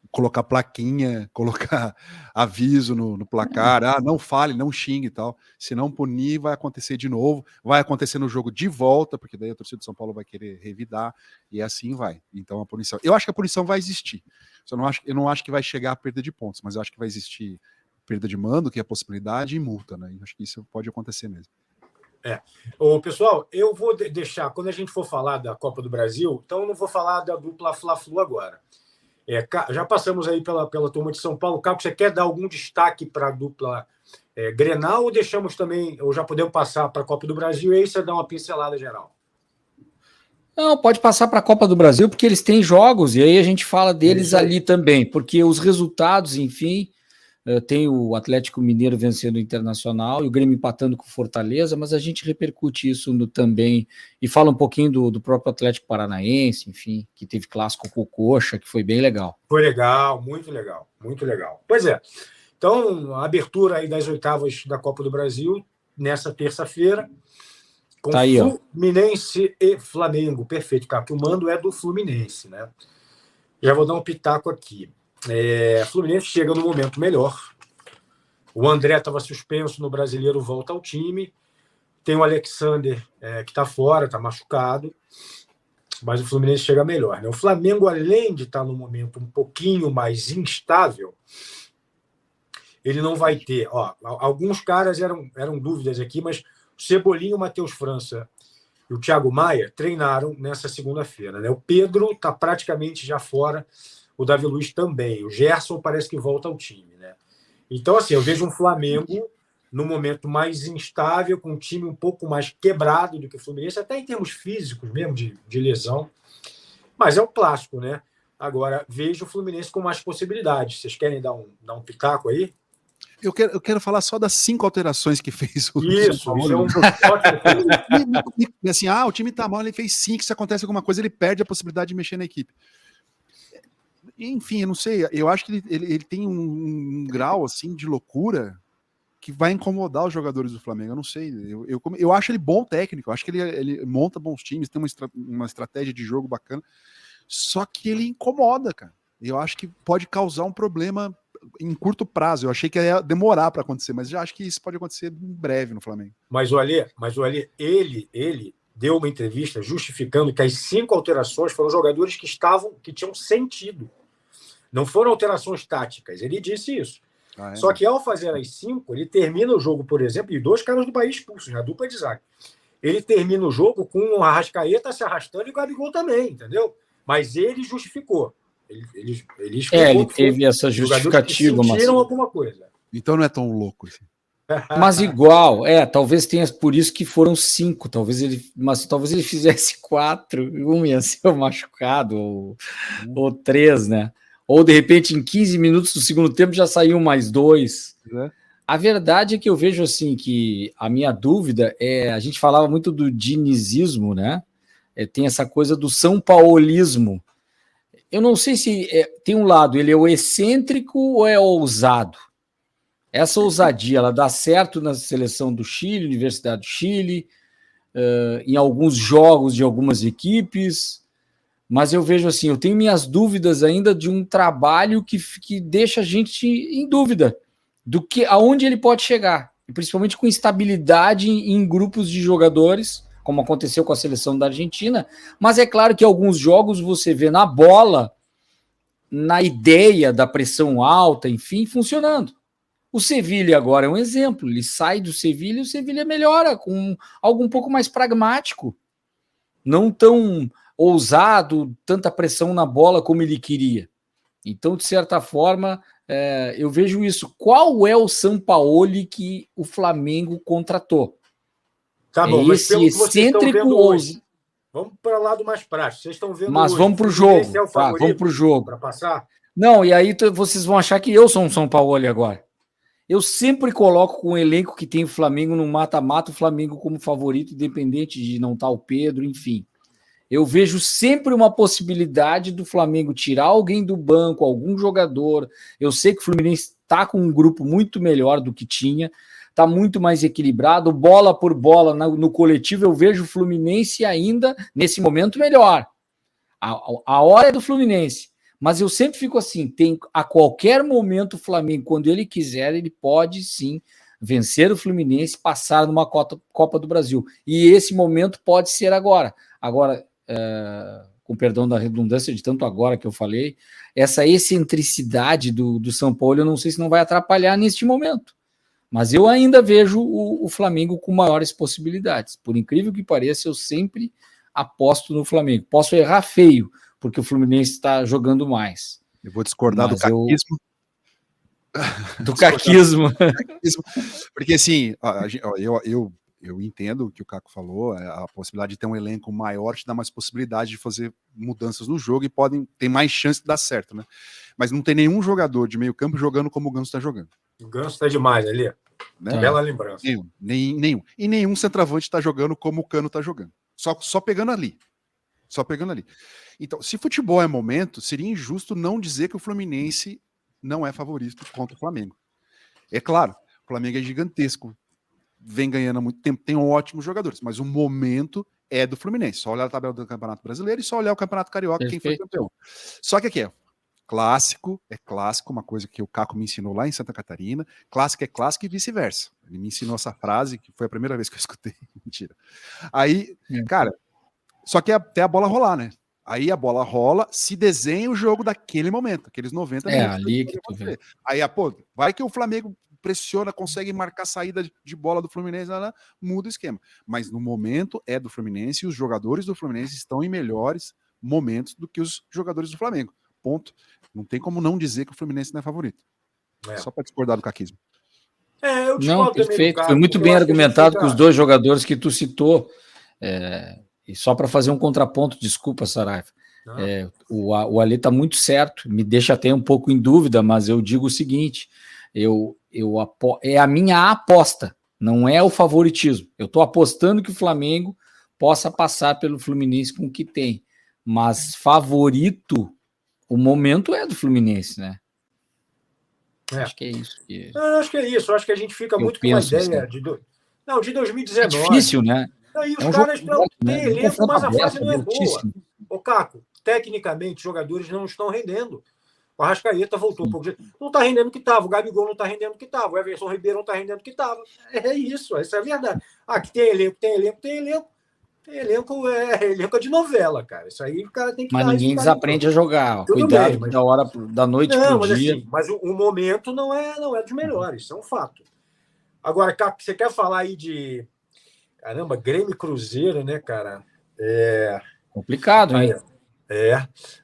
colocar plaquinha, colocar aviso no placar, não fale, não xingue e tal. Se não punir, vai acontecer de novo, vai acontecer no jogo de volta, porque daí a torcida de São Paulo vai querer revidar, e assim vai. Então a punição... Eu acho que a punição vai existir. Eu não acho que vai chegar a perda de pontos, mas eu acho que vai existir perda de mando, que é a possibilidade, e multa, né? Eu acho que isso pode acontecer mesmo. Pessoal, eu vou deixar, quando a gente for falar da Copa do Brasil, então eu não vou falar da dupla Fla-Flu agora. Já passamos aí pela turma de São Paulo. Caco, você quer dar algum destaque para a dupla Grenal, ou deixamos também, ou já podemos passar para a Copa do Brasil e aí você dá uma pincelada geral? Não, pode passar para a Copa do Brasil, porque eles têm jogos, e aí a gente fala deles ali também, porque os resultados, enfim, tem o Atlético Mineiro vencendo o Internacional e o Grêmio empatando com o Fortaleza, mas a gente repercute isso também e fala um pouquinho do próprio Atlético Paranaense, enfim, que teve clássico com o Coxa, que foi bem legal. Foi legal, muito legal, muito legal. Pois é. Então, a abertura aí das oitavas da Copa do Brasil, nessa terça-feira, com Tá aí, Fluminense e Flamengo. Perfeito, cara, que o mando é do Fluminense, né? Já vou dar um pitaco aqui. Fluminense chega no momento melhor. O André estava suspenso no Brasileiro, volta ao time. Tem o Alexander, que está fora, está machucado. Mas o Fluminense chega melhor, né? O Flamengo, além de estar num momento um pouquinho mais instável, ele não vai ter... alguns caras eram dúvidas aqui, mas o Cebolinha, o Matheus França e o Thiago Maia treinaram nessa segunda-feira, né? O Pedro está praticamente já fora, o Davi Luiz também. O Gerson parece que volta ao time, né? Então, assim, eu vejo um Flamengo no momento mais instável, com um time um pouco mais quebrado do que o Fluminense, até em termos físicos mesmo, de lesão. Mas é o clássico, né? Agora, vejo o Fluminense com mais possibilidades. Vocês querem dar um pitaco aí? Eu quero falar só das 5 alterações que fez o Isso é um ótimo. Assim, o time tá mal, ele fez 5, se acontece alguma coisa, ele perde a possibilidade de mexer na equipe. Enfim, eu não sei, eu acho que ele tem um grau assim de loucura que vai incomodar os jogadores do Flamengo. Eu não sei, eu acho ele bom técnico, eu acho que ele monta bons times, tem uma estratégia de jogo bacana, só que ele incomoda, cara. Eu acho que pode causar um problema em curto prazo. Eu achei que ia demorar para acontecer, mas já acho que isso pode acontecer em breve no Flamengo. Mas o Alê, ele deu uma entrevista justificando que as 5 alterações foram jogadores que tinham sentido. Não foram alterações táticas. Ele disse isso. Só que ao fazer as 5, ele termina o jogo, por exemplo, e 2 caras do Bahia expulsos, a dupla de zaga. Ele termina o jogo com o Arrascaeta se arrastando e o Gabigol também, entendeu? Mas ele justificou. Ele explicou ele teve essa justificativa. Mas sentiram alguma coisa. Então não é tão louco assim. Mas igual, talvez tenha por isso que foram 5, talvez ele fizesse 4, um ia ser machucado, ou 3, né? Ou de repente em 15 minutos do segundo tempo já saiu mais 2. A verdade é que eu vejo assim que a minha dúvida a gente falava muito do dinizismo, né? Tem essa coisa do São Paulismo. Eu não sei se tem um lado, ele é o excêntrico ou é ousado. Essa ousadia, ela dá certo na seleção do Chile, Universidade do Chile, em alguns jogos de algumas equipes, mas eu vejo assim, eu tenho minhas dúvidas ainda de um trabalho que deixa a gente em dúvida do que aonde ele pode chegar, e principalmente com instabilidade em grupos de jogadores, como aconteceu com a seleção da Argentina, mas é claro que alguns jogos você vê na bola, na ideia da pressão alta, enfim, funcionando. O Sevilha agora é um exemplo, ele sai do Sevilha e o Sevilha melhora com algo um pouco mais pragmático, não tão ousado, tanta pressão na bola como ele queria. Então, de certa forma, eu vejo isso. Qual é o Sampaoli que o Flamengo contratou? Tá bom, mas esse excêntrico hoje, vamos para o lado mais prático. Vocês estão vendo mas hoje, vamos para o jogo. Vamos para o jogo. Para passar? Não, e aí vocês vão achar que eu sou um Sampaoli agora. Eu sempre coloco com o elenco que tem o Flamengo no mata-mata, o Flamengo como favorito, independente de não estar o Pedro, enfim. Eu vejo sempre uma possibilidade do Flamengo tirar alguém do banco, algum jogador. Eu sei que o Fluminense está com um grupo muito melhor do que tinha, está muito mais equilibrado, bola por bola no coletivo. Eu vejo o Fluminense ainda, nesse momento, melhor. A hora é do Fluminense. Mas eu sempre fico assim, a qualquer momento o Flamengo, quando ele quiser, ele pode sim vencer o Fluminense, passar numa Copa do Brasil. E esse momento pode ser agora. Agora, com perdão da redundância de tanto agora que eu falei, essa excentricidade do São Paulo, eu não sei se não vai atrapalhar neste momento. Mas eu ainda vejo o Flamengo com maiores possibilidades. Por incrível que pareça, eu sempre aposto no Flamengo. Posso errar feio, porque o Fluminense está jogando mais. Eu vou discordar do caquismo. Do caquismo. Porque assim, eu entendo o que o Caco falou, a possibilidade de ter um elenco maior te dá mais possibilidade de fazer mudanças no jogo e tem mais chance de dar certo, né? Mas não tem nenhum jogador de meio campo jogando como o Ganso está jogando. O Ganso está demais ali. Né? Bela lembrança. Nenhum. E nenhum centroavante está jogando como o Cano está jogando. Só pegando ali. Só pegando ali. Então, se futebol é momento, seria injusto não dizer que o Fluminense não é favorito contra o Flamengo. É claro, o Flamengo é gigantesco, vem ganhando há muito tempo, tem ótimos jogadores, mas o momento é do Fluminense. Só olhar a tabela do Campeonato Brasileiro e só olhar o Campeonato Carioca, Perfeito. quem foi campeão. Só que aqui é clássico, uma coisa que o Caco me ensinou lá em Santa Catarina. Clássico é clássico e vice-versa. Ele me ensinou essa frase, que foi a primeira vez que eu escutei. Mentira. Aí, cara, só que até a bola rolar, né? Aí a bola rola, se desenha o jogo daquele momento, aqueles 90 minutos. Ali que tu vê. Aí, vai que o Flamengo pressiona, consegue marcar a saída de bola do Fluminense, muda o esquema. Mas no momento é do Fluminense e os jogadores do Fluminense estão em melhores momentos do que os jogadores do Flamengo. Ponto. Não tem como não dizer que o Fluminense não é favorito. Só para discordar do caquismo. Não, perfeito. Foi muito bem argumentado com os dois jogadores que tu citou. E só para fazer um contraponto, desculpa, Saraiva. O Ale está muito certo, me deixa até um pouco em dúvida, mas eu digo o seguinte: é a minha aposta, não é o favoritismo. Eu estou apostando que o Flamengo possa passar pelo Fluminense com o que tem, mas favorito, o momento é do Fluminense, né? Acho que é isso. Acho que é isso. Acho que a gente fica muito com a ideia de 2019. É difícil, né? Aí os caras têm elenco, mas a fase não é boa. Ô, Caco, tecnicamente, os jogadores não estão rendendo. O Arrascaeta voltou um pouco. Não está rendendo o que estava. O Gabigol não está rendendo o que estava. O Everson Ribeiro não está rendendo o que estava. É isso, essa é a verdade. Que tem elenco. Elenco é de novela, cara. Isso aí o cara tem que Mas ninguém desaprende a jogar. Cuidado bem, da hora da noite para o dia. Mas o momento não é dos melhores. Isso é um fato. Agora, Caco, você quer falar aí de... Caramba, Grêmio e Cruzeiro, né, cara? Complicado, hein?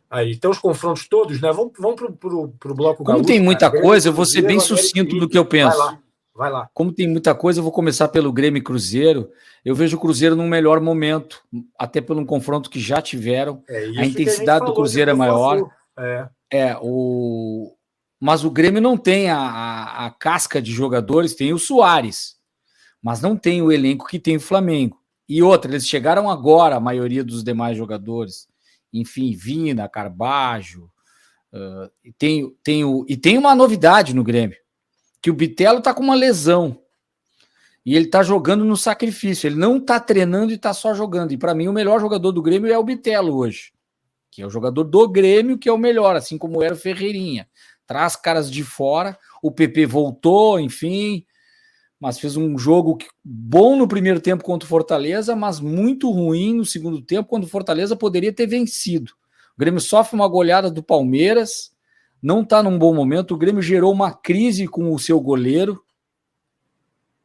Aí, então os confrontos todos, né? Vamos pro bloco. Como tem muita coisa, eu vou ser bem sucinto no que eu penso. Vai lá. Como tem muita coisa, eu vou começar pelo Grêmio e Cruzeiro. Eu vejo o Cruzeiro num melhor momento, até pelo confronto que já tiveram. A intensidade do Cruzeiro é maior. Mas o Grêmio não tem a casca de jogadores, tem o Soares, mas não tem o elenco que tem o Flamengo. E outra, eles chegaram agora, a maioria dos demais jogadores. Enfim, Vina, Carbajo. E tem uma novidade no Grêmio, que o Bitelo está com uma lesão. E ele está jogando no sacrifício. Ele não está treinando e está só jogando. E para mim, o melhor jogador do Grêmio é o Bitelo hoje. Que é o jogador do Grêmio que é o melhor, assim como era o Ferreirinha. Traz caras de fora. O PP voltou, enfim... mas fez um jogo bom no primeiro tempo contra o Fortaleza, mas muito ruim no segundo tempo, quando o Fortaleza poderia ter vencido. O Grêmio sofre uma goleada do Palmeiras, não está num bom momento. O Grêmio gerou uma crise com o seu goleiro,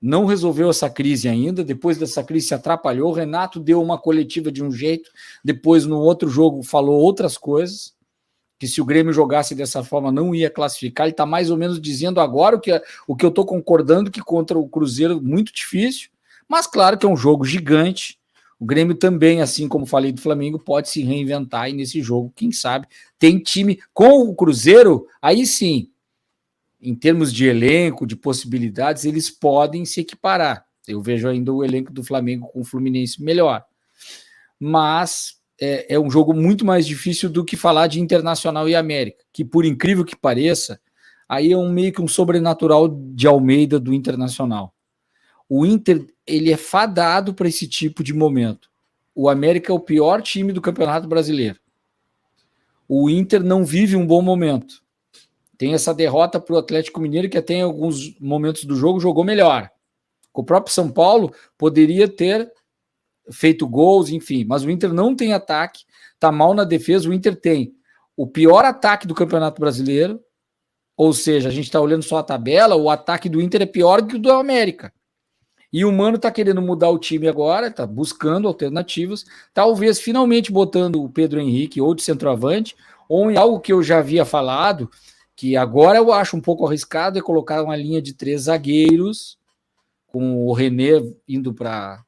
não resolveu essa crise ainda. Depois dessa crise se atrapalhou. O Renato deu uma coletiva de um jeito, depois no outro jogo falou outras coisas, que se o Grêmio jogasse dessa forma não ia classificar. Ele está mais ou menos dizendo agora o que eu estou concordando, que contra o Cruzeiro muito difícil, mas claro que é um jogo gigante. O Grêmio também, assim como falei do Flamengo, pode se reinventar, e nesse jogo, quem sabe, tem time com o Cruzeiro, aí sim, em termos de elenco, de possibilidades, eles podem se equiparar. Eu vejo ainda o elenco do Flamengo com o Fluminense melhor, mas é um jogo muito mais difícil do que falar de Internacional e América, que por incrível que pareça, aí é meio que um sobrenatural de Almeida do Internacional. O Inter, ele é fadado para esse tipo de momento. O América é o pior time do Campeonato Brasileiro. O Inter não vive um bom momento. Tem essa derrota para o Atlético Mineiro, que até em alguns momentos do jogo jogou melhor. O próprio São Paulo poderia ter feito gols, enfim, mas o Inter não tem ataque, tá mal na defesa. O Inter tem o pior ataque do Campeonato Brasileiro, ou seja, a gente está olhando só a tabela, o ataque do Inter é pior que o do América. E o Mano tá querendo mudar o time agora, tá buscando alternativas, talvez finalmente botando o Pedro Henrique ou de centroavante, ou em algo que eu já havia falado, que agora eu acho um pouco arriscado, é colocar uma linha de 3 zagueiros, com o René indo para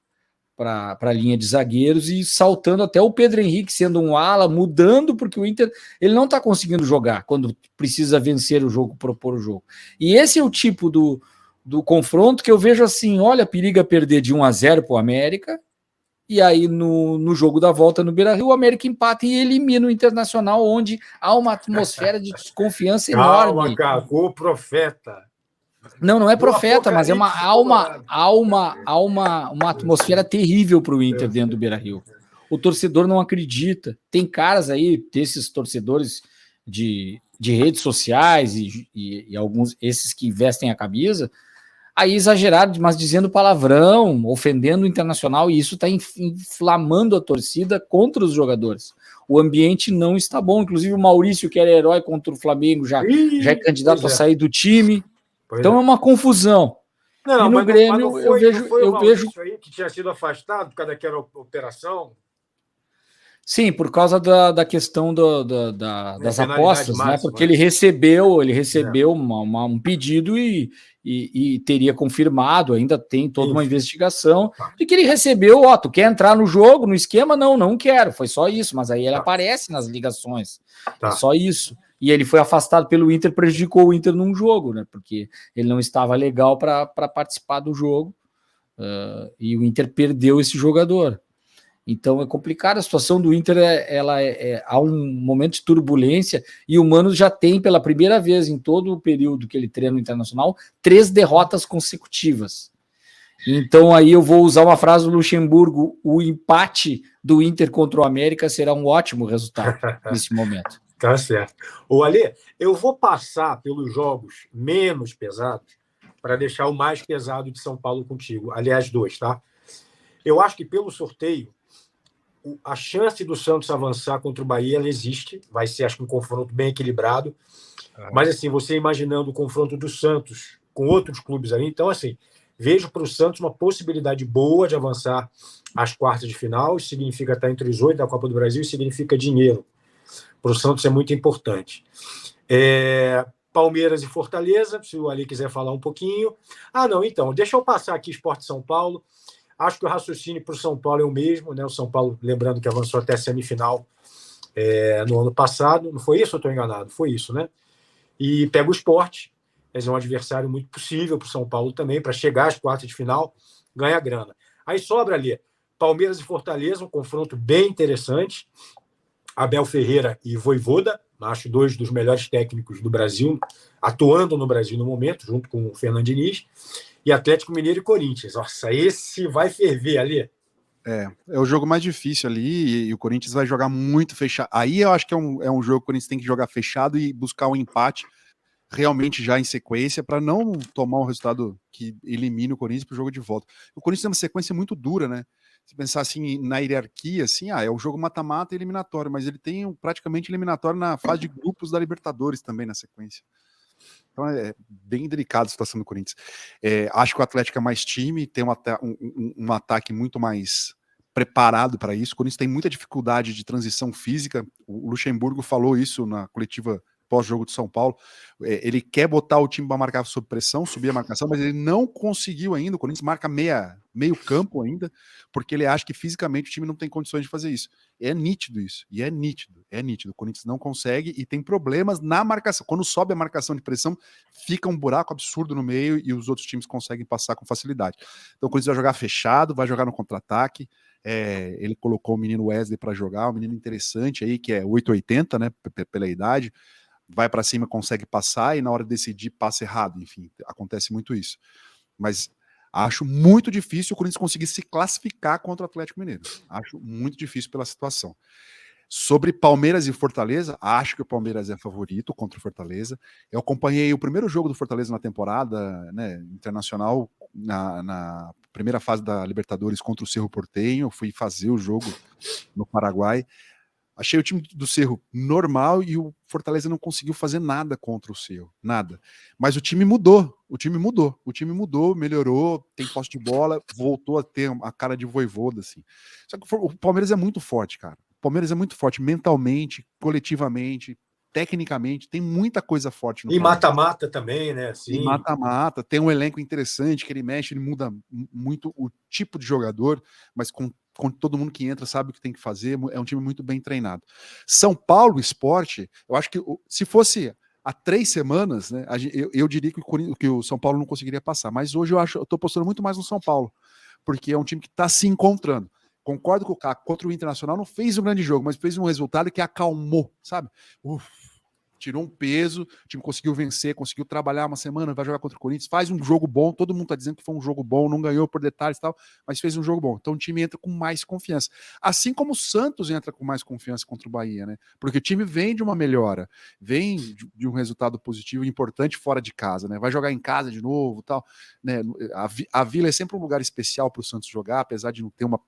a linha de zagueiros e saltando até o Pedro Henrique sendo um ala, mudando, porque o Inter ele não está conseguindo jogar quando precisa vencer o jogo, propor o jogo. E esse é o tipo do confronto que eu vejo assim, olha, periga perder de 1-0 para o América, e aí no jogo da volta no Beira-Rio, o América empata e elimina o Internacional, onde há uma atmosfera de desconfiança enorme. Calma, Caco, profeta. Não é profeta, mas há uma atmosfera terrível para o Inter dentro do Beira-Rio. O torcedor não acredita. Tem caras aí, desses torcedores de redes sociais e alguns, esses que vestem a camisa, aí exagerado, mas dizendo palavrão, ofendendo o Internacional, e isso está inflamando a torcida contra os jogadores. O ambiente não está bom. Inclusive o Maurício, que era herói contra o Flamengo, já é candidato a sair do time. Então é uma confusão. Não, e no Grêmio eu vejo aí que tinha sido afastado por causa daquela operação. Sim, por causa da questão das apostas, máxima, né? Porque ele recebeu um pedido e teria confirmado, ainda tem toda uma investigação de que ele recebeu, tu quer entrar no jogo, no esquema? Não quero, foi só isso, mas aí ele aparece nas ligações, é só isso. E ele foi afastado pelo Inter, prejudicou o Inter num jogo, né? Porque ele não estava legal para participar do jogo, e o Inter perdeu esse jogador. Então é complicado, a situação do Inter, há um momento de turbulência, e o Mano já tem, pela primeira vez em todo o período que ele treina no Internacional, 3 derrotas consecutivas. Então aí eu vou usar uma frase do Luxemburgo: o empate do Inter contra o América será um ótimo resultado nesse momento. Tá certo. Ô, Alê, eu vou passar pelos jogos menos pesados para deixar o mais pesado de São Paulo contigo. Aliás, 2, tá? Eu acho que pelo sorteio, a chance do Santos avançar contra o Bahia, ela existe. Vai ser, acho que, um confronto bem equilibrado. Mas, assim, você imaginando o confronto do Santos com outros clubes ali, então, assim, vejo para o Santos uma possibilidade boa de avançar às quartas de final. Isso significa estar entre os 8 da Copa do Brasil e significa dinheiro. Para o Santos é muito importante. Palmeiras e Fortaleza, se o Ali quiser falar um pouquinho. Então, deixa eu passar aqui Sport São Paulo. Acho que o raciocínio para o São Paulo é o mesmo, né? O São Paulo, lembrando que avançou até a semifinal no ano passado. Não foi isso ou estou enganado? Foi isso, né? E pega o Sport. É um adversário muito possível para o São Paulo também, para chegar às quartas de final, ganha grana. Aí sobra ali Palmeiras e Fortaleza, um confronto bem interessante. Abel Ferreira e Vojvoda, acho 2 dos melhores técnicos do Brasil, atuando no Brasil no momento, junto com o Fernando Diniz, e Atlético Mineiro e Corinthians. Nossa, esse vai ferver ali. É o jogo mais difícil ali, e o Corinthians vai jogar muito fechado. Aí eu acho que é um jogo que o Corinthians tem que jogar fechado e buscar um empate realmente já em sequência, para não tomar um resultado que elimine o Corinthians para o jogo de volta. O Corinthians tem uma sequência muito dura, né? Se pensar assim na hierarquia, assim, é o jogo mata-mata e eliminatório, mas ele tem praticamente eliminatório na fase de grupos da Libertadores também na sequência. Então é bem delicada a situação do Corinthians. Acho que o Atlético é mais time, tem um ataque muito mais preparado para isso. O Corinthians tem muita dificuldade de transição física. O Luxemburgo falou isso na coletiva pós-jogo de São Paulo. Ele quer botar o time para marcar sob pressão, subir a marcação, mas ele não conseguiu ainda. O Corinthians marca meio campo ainda, porque ele acha que fisicamente o time não tem condições de fazer isso. É nítido isso, e é nítido. O Corinthians não consegue e tem problemas na marcação. Quando sobe a marcação de pressão, fica um buraco absurdo no meio e os outros times conseguem passar com facilidade. Então o Corinthians vai jogar fechado, vai jogar no contra-ataque. Ele colocou o menino Wesley para jogar, um menino interessante aí, que é 8,80, né, pela idade. Vai para cima, consegue passar, e na hora de decidir passa errado. Enfim, acontece muito isso. Mas acho muito difícil o Corinthians conseguir se classificar contra o Atlético Mineiro. Acho muito difícil pela situação. Sobre Palmeiras e Fortaleza, acho que o Palmeiras é favorito contra o Fortaleza. Eu acompanhei o primeiro jogo do Fortaleza na temporada, né, internacional, na primeira fase da Libertadores contra o Cerro Porteño. Eu fui fazer o jogo no Paraguai. Achei o time do Cerro normal e o Fortaleza não conseguiu fazer nada contra o Cerro, nada. Mas o time mudou, melhorou, tem posse de bola, voltou a ter a cara de Vojvoda, assim. Só que o Palmeiras é muito forte, cara. O Palmeiras é muito forte mentalmente, coletivamente. tecnicamente, tem muita coisa forte no E Palmeiras. mata-mata também, né? E Sim. mata-mata, tem um elenco interessante que ele mexe, ele muda muito o tipo de jogador, mas com todo mundo que entra sabe o que tem que fazer, é um time muito bem treinado. São Paulo Sport, eu acho que se fosse há 3 semanas, né, eu diria que o São Paulo não conseguiria passar, mas hoje eu tô apostando muito mais no São Paulo, porque é um time que está se encontrando. Concordo com o Caco, contra o Internacional não fez um grande jogo, mas fez um resultado que acalmou, sabe? Tirou um peso, o time conseguiu vencer, conseguiu trabalhar uma semana, vai jogar contra o Corinthians, faz um jogo bom, todo mundo tá dizendo que foi um jogo bom, não ganhou por detalhes e tal, mas fez um jogo bom. Então o time entra com mais confiança. Assim como o Santos entra com mais confiança contra o Bahia, né? Porque o time vem de uma melhora, vem de um resultado positivo importante fora de casa, né? Vai jogar em casa de novo, tal, né? A Vila é sempre um lugar especial para o Santos jogar, apesar de não ter uma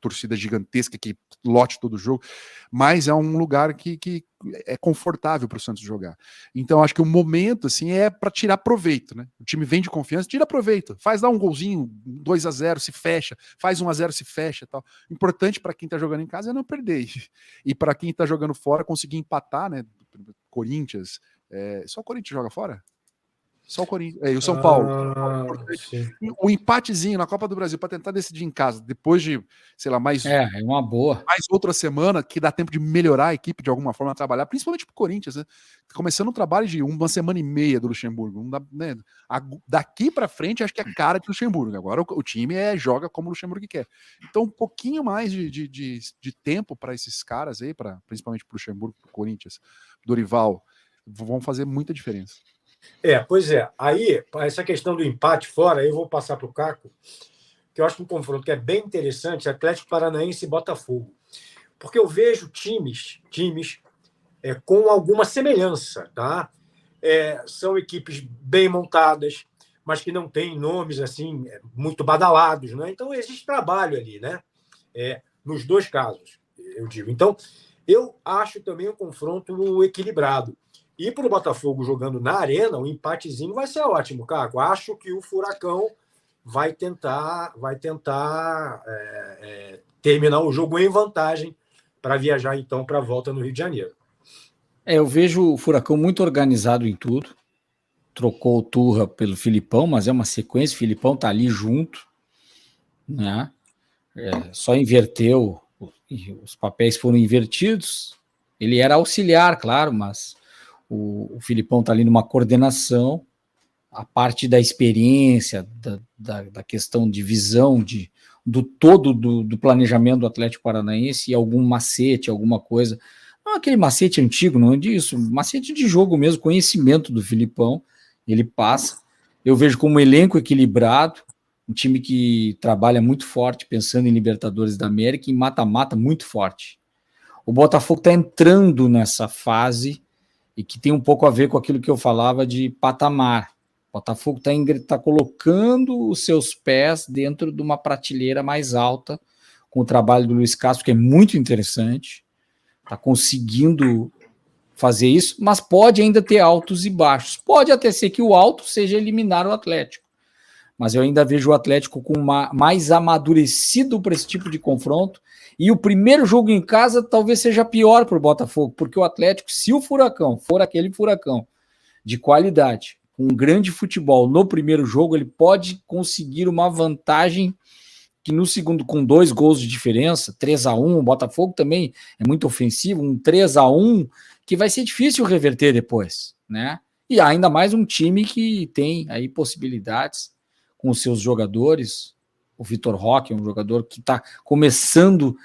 torcida gigantesca que lote todo o jogo, mas é um lugar que é confortável para o Santos jogar. Então acho que o momento assim é para tirar proveito, né? O time vem de confiança, tira proveito, faz lá um golzinho, 2-0, se fecha, faz 1-0, se fecha, tal. Importante para quem está jogando em casa é não perder, e para quem está jogando fora conseguir empatar, né? Corinthians, só o Corinthians joga fora? Só o Corinthians. E o São Paulo. O empatezinho na Copa do Brasil para tentar decidir em casa, depois de, sei lá, mais uma boa. Mais outra semana que dá tempo de melhorar a equipe de alguma forma, trabalhar, principalmente pro Corinthians, né? Começando um trabalho de 1 semana e meia do Luxemburgo. Né? Daqui para frente, acho que é cara de Luxemburgo. Agora o time joga como o Luxemburgo quer. Então, um pouquinho mais de tempo para esses caras aí, principalmente pro Luxemburgo, pro Corinthians, Dorival, vão fazer muita diferença. Pois é. Aí, essa questão do empate fora, eu vou passar para o Caco, que eu acho que um confronto que é bem interessante, Atlético Paranaense e Botafogo. Porque eu vejo times com alguma semelhança, tá? São equipes bem montadas, mas que não têm nomes assim muito badalados, né? Então existe trabalho ali, né? Nos dois casos, eu digo. Então, eu acho também um confronto equilibrado. E para o Botafogo jogando na Arena, o empatezinho vai ser ótimo, Caco. Acho que o Furacão vai tentar terminar o jogo em vantagem para viajar, então, para a volta no Rio de Janeiro. Eu vejo o Furacão muito organizado em tudo. Trocou o Turra pelo Filipão, mas é uma sequência. O Filipão tá ali junto, né? Só inverteu, os papéis foram invertidos. Ele era auxiliar, claro, mas o Filipão tá ali numa coordenação. A parte da experiência, da questão de visão, do todo do planejamento do Atlético Paranaense e algum macete, alguma coisa. Não aquele macete antigo, não é disso, macete de jogo mesmo, conhecimento do Filipão, ele passa. Eu vejo como um elenco equilibrado, um time que trabalha muito forte, pensando em Libertadores da América, e mata-mata muito forte. O Botafogo está entrando nessa fase e que tem um pouco a ver com aquilo que eu falava de patamar. O Botafogo está colocando os seus pés dentro de uma prateleira mais alta, com o trabalho do Luiz Castro, que é muito interessante, está conseguindo fazer isso, mas pode ainda ter altos e baixos. Pode até ser que o alto seja eliminar o Atlético, mas eu ainda vejo o Atlético com mais amadurecido para esse tipo de confronto, e o primeiro jogo em casa talvez seja pior para o Botafogo, porque o Atlético, se o Furacão for aquele Furacão de qualidade, com um grande futebol no primeiro jogo, ele pode conseguir uma vantagem que no segundo, com 2 gols de diferença, 3-1, o Botafogo também é muito ofensivo, um 3-1, que vai ser difícil reverter depois, né? E ainda mais um time que tem aí possibilidades com os seus jogadores. O Vitor Roque é um jogador que está começando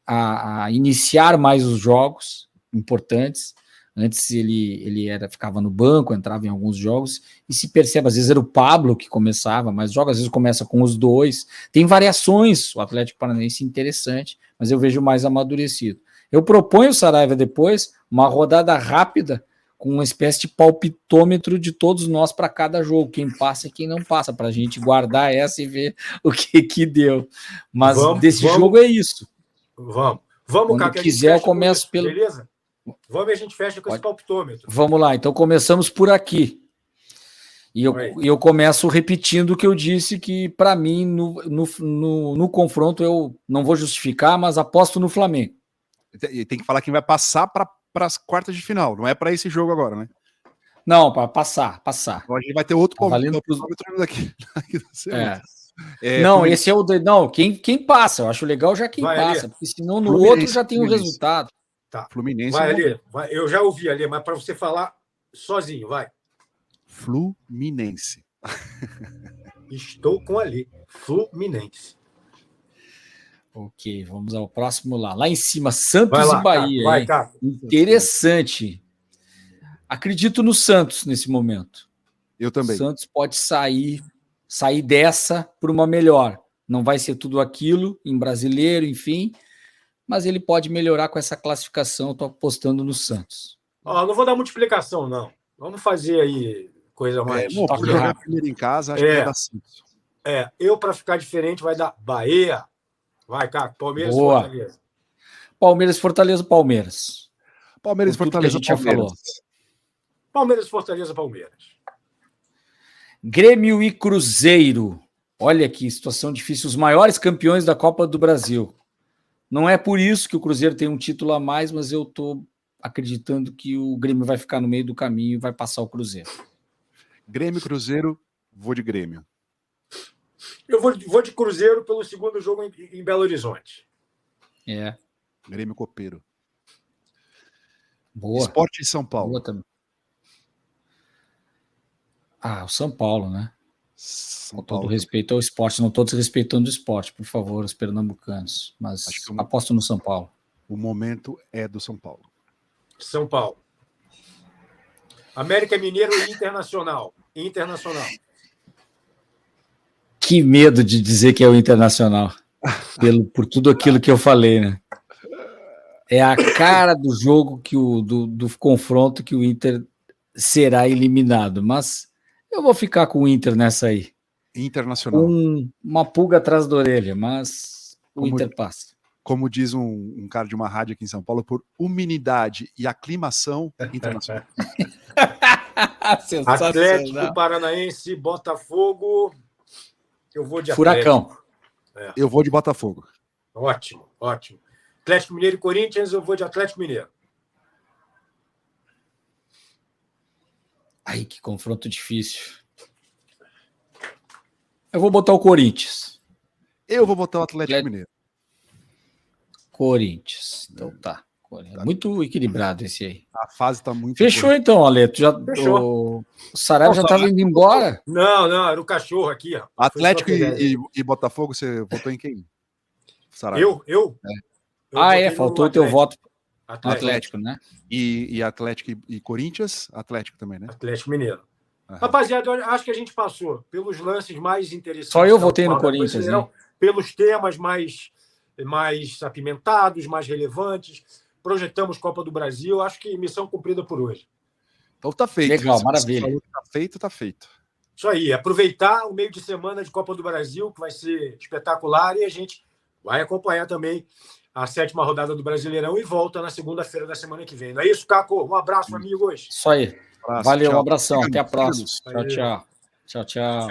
a iniciar mais os jogos importantes. Antes ele ficava no banco, entrava em alguns jogos, e se percebe, às vezes era o Pablo que começava, mas joga, às vezes começa com os dois. Tem variações, o Atlético Paranaense interessante, mas eu vejo mais amadurecido. Eu proponho, Saraiva, depois, uma rodada rápida, com uma espécie de palpitômetro de todos nós para cada jogo, quem passa e quem não passa, para a gente guardar essa e ver o que deu. Mas desse jogo é isso. Vamos, quando quiser, eu começo pelo... Beleza? Vamos e a gente fecha com esse palpitômetro. Vamos lá, então começamos por aqui. E eu começo repetindo o que eu disse, que para mim, no confronto, eu não vou justificar, mas aposto no Flamengo. Tem que falar quem vai passar para para as quartas de final, não é para esse jogo agora, né? Não, para passar. Então a gente vai ter outro valendo daqui. Não, esse é o. Não, quem passa? Eu acho legal já quem passa, porque senão no outro já tem um resultado. Tá. Fluminense. Vai, Alê. Eu já ouvi, Alê, mas para você falar sozinho, vai. Fluminense. Estou com Alê. Fluminense. Ok, vamos ao próximo lá. Lá em cima, Santos Vai lá, e Bahia. vai, Caco. Interessante. Acredito no Santos nesse momento. Eu também. O Santos pode sair dessa por uma melhor. Não vai ser tudo aquilo em brasileiro, enfim, mas ele pode melhorar com essa classificação. Estou apostando no Santos. Não vou dar muita explicação, não. Vamos fazer aí coisa mais. Por jogar primeiro em casa, acho que vai dar Santos. Eu, para ficar diferente, vai dar Bahia. Vai, Caco. Palmeiras e Fortaleza. Palmeiras, Fortaleza, Palmeiras. Palmeiras e Fortaleza, a gente já falou. Palmeiras, Fortaleza, Palmeiras. Grêmio e Cruzeiro. Olha que situação difícil. Os maiores campeões da Copa do Brasil. Não é por isso que o Cruzeiro tem um título a mais, mas eu estou acreditando que o Grêmio vai ficar no meio do caminho e vai passar o Cruzeiro. Grêmio e Cruzeiro, vou de Grêmio. Eu vou de Cruzeiro pelo segundo jogo em Belo Horizonte. Grêmio Copeiro. Boa. Sport e São Paulo. Boa também. O São Paulo, né? Com todo respeito ao esporte. Não estou desrespeitando o esporte, por favor, os pernambucanos. Mas aposto no São Paulo. O momento é do São Paulo. São Paulo. América Mineiro e Internacional. Internacional. Que medo de dizer que é o Internacional. Por tudo aquilo que eu falei, né? É a cara do jogo, do confronto, que o Inter será eliminado. Mas eu vou ficar com o Inter nessa aí. Internacional. Uma pulga atrás da orelha, mas o Inter passa. Como diz um cara de uma rádio aqui em São Paulo, por umidade e aclimação, Internacional. Atlético Paranaense, Botafogo. Eu vou de Furacão. Atlético. Eu vou de Botafogo. Ótimo. Atlético Mineiro e Corinthians, eu vou de Atlético Mineiro. Ai, que confronto difícil. Eu vou botar o Corinthians. Eu vou botar o Atlético Mineiro. Corinthians. Então tá. Muito equilibrado esse aí. A fase tá muito Fechou boa. Então, Aleto. Fechou. O Saraiva já estava indo embora? Não, era o cachorro aqui. Ó. Atlético e Botafogo, você votou em quem? Saraiva. Eu? Faltou o teu voto. Atlético, né? E Atlético e Corinthians? Atlético também, né? Atlético Mineiro. Rapaziada, eu acho que a gente passou pelos lances mais interessantes. Só eu votei no Corinthians, né? Pelos temas mais apimentados, mais relevantes. Projetamos Copa do Brasil. Acho que missão cumprida por hoje. Então tá feito. Legal, maravilha. Tá feito. Isso aí. Aproveitar o meio de semana de Copa do Brasil, que vai ser espetacular, e a gente vai acompanhar também a 7ª rodada do Brasileirão e volta na segunda-feira da semana que vem. Não é isso, Caco? Um abraço, amigos. Isso aí. Abraço, valeu, tchau. um abração. Até a próxima. Tchau. Tchau.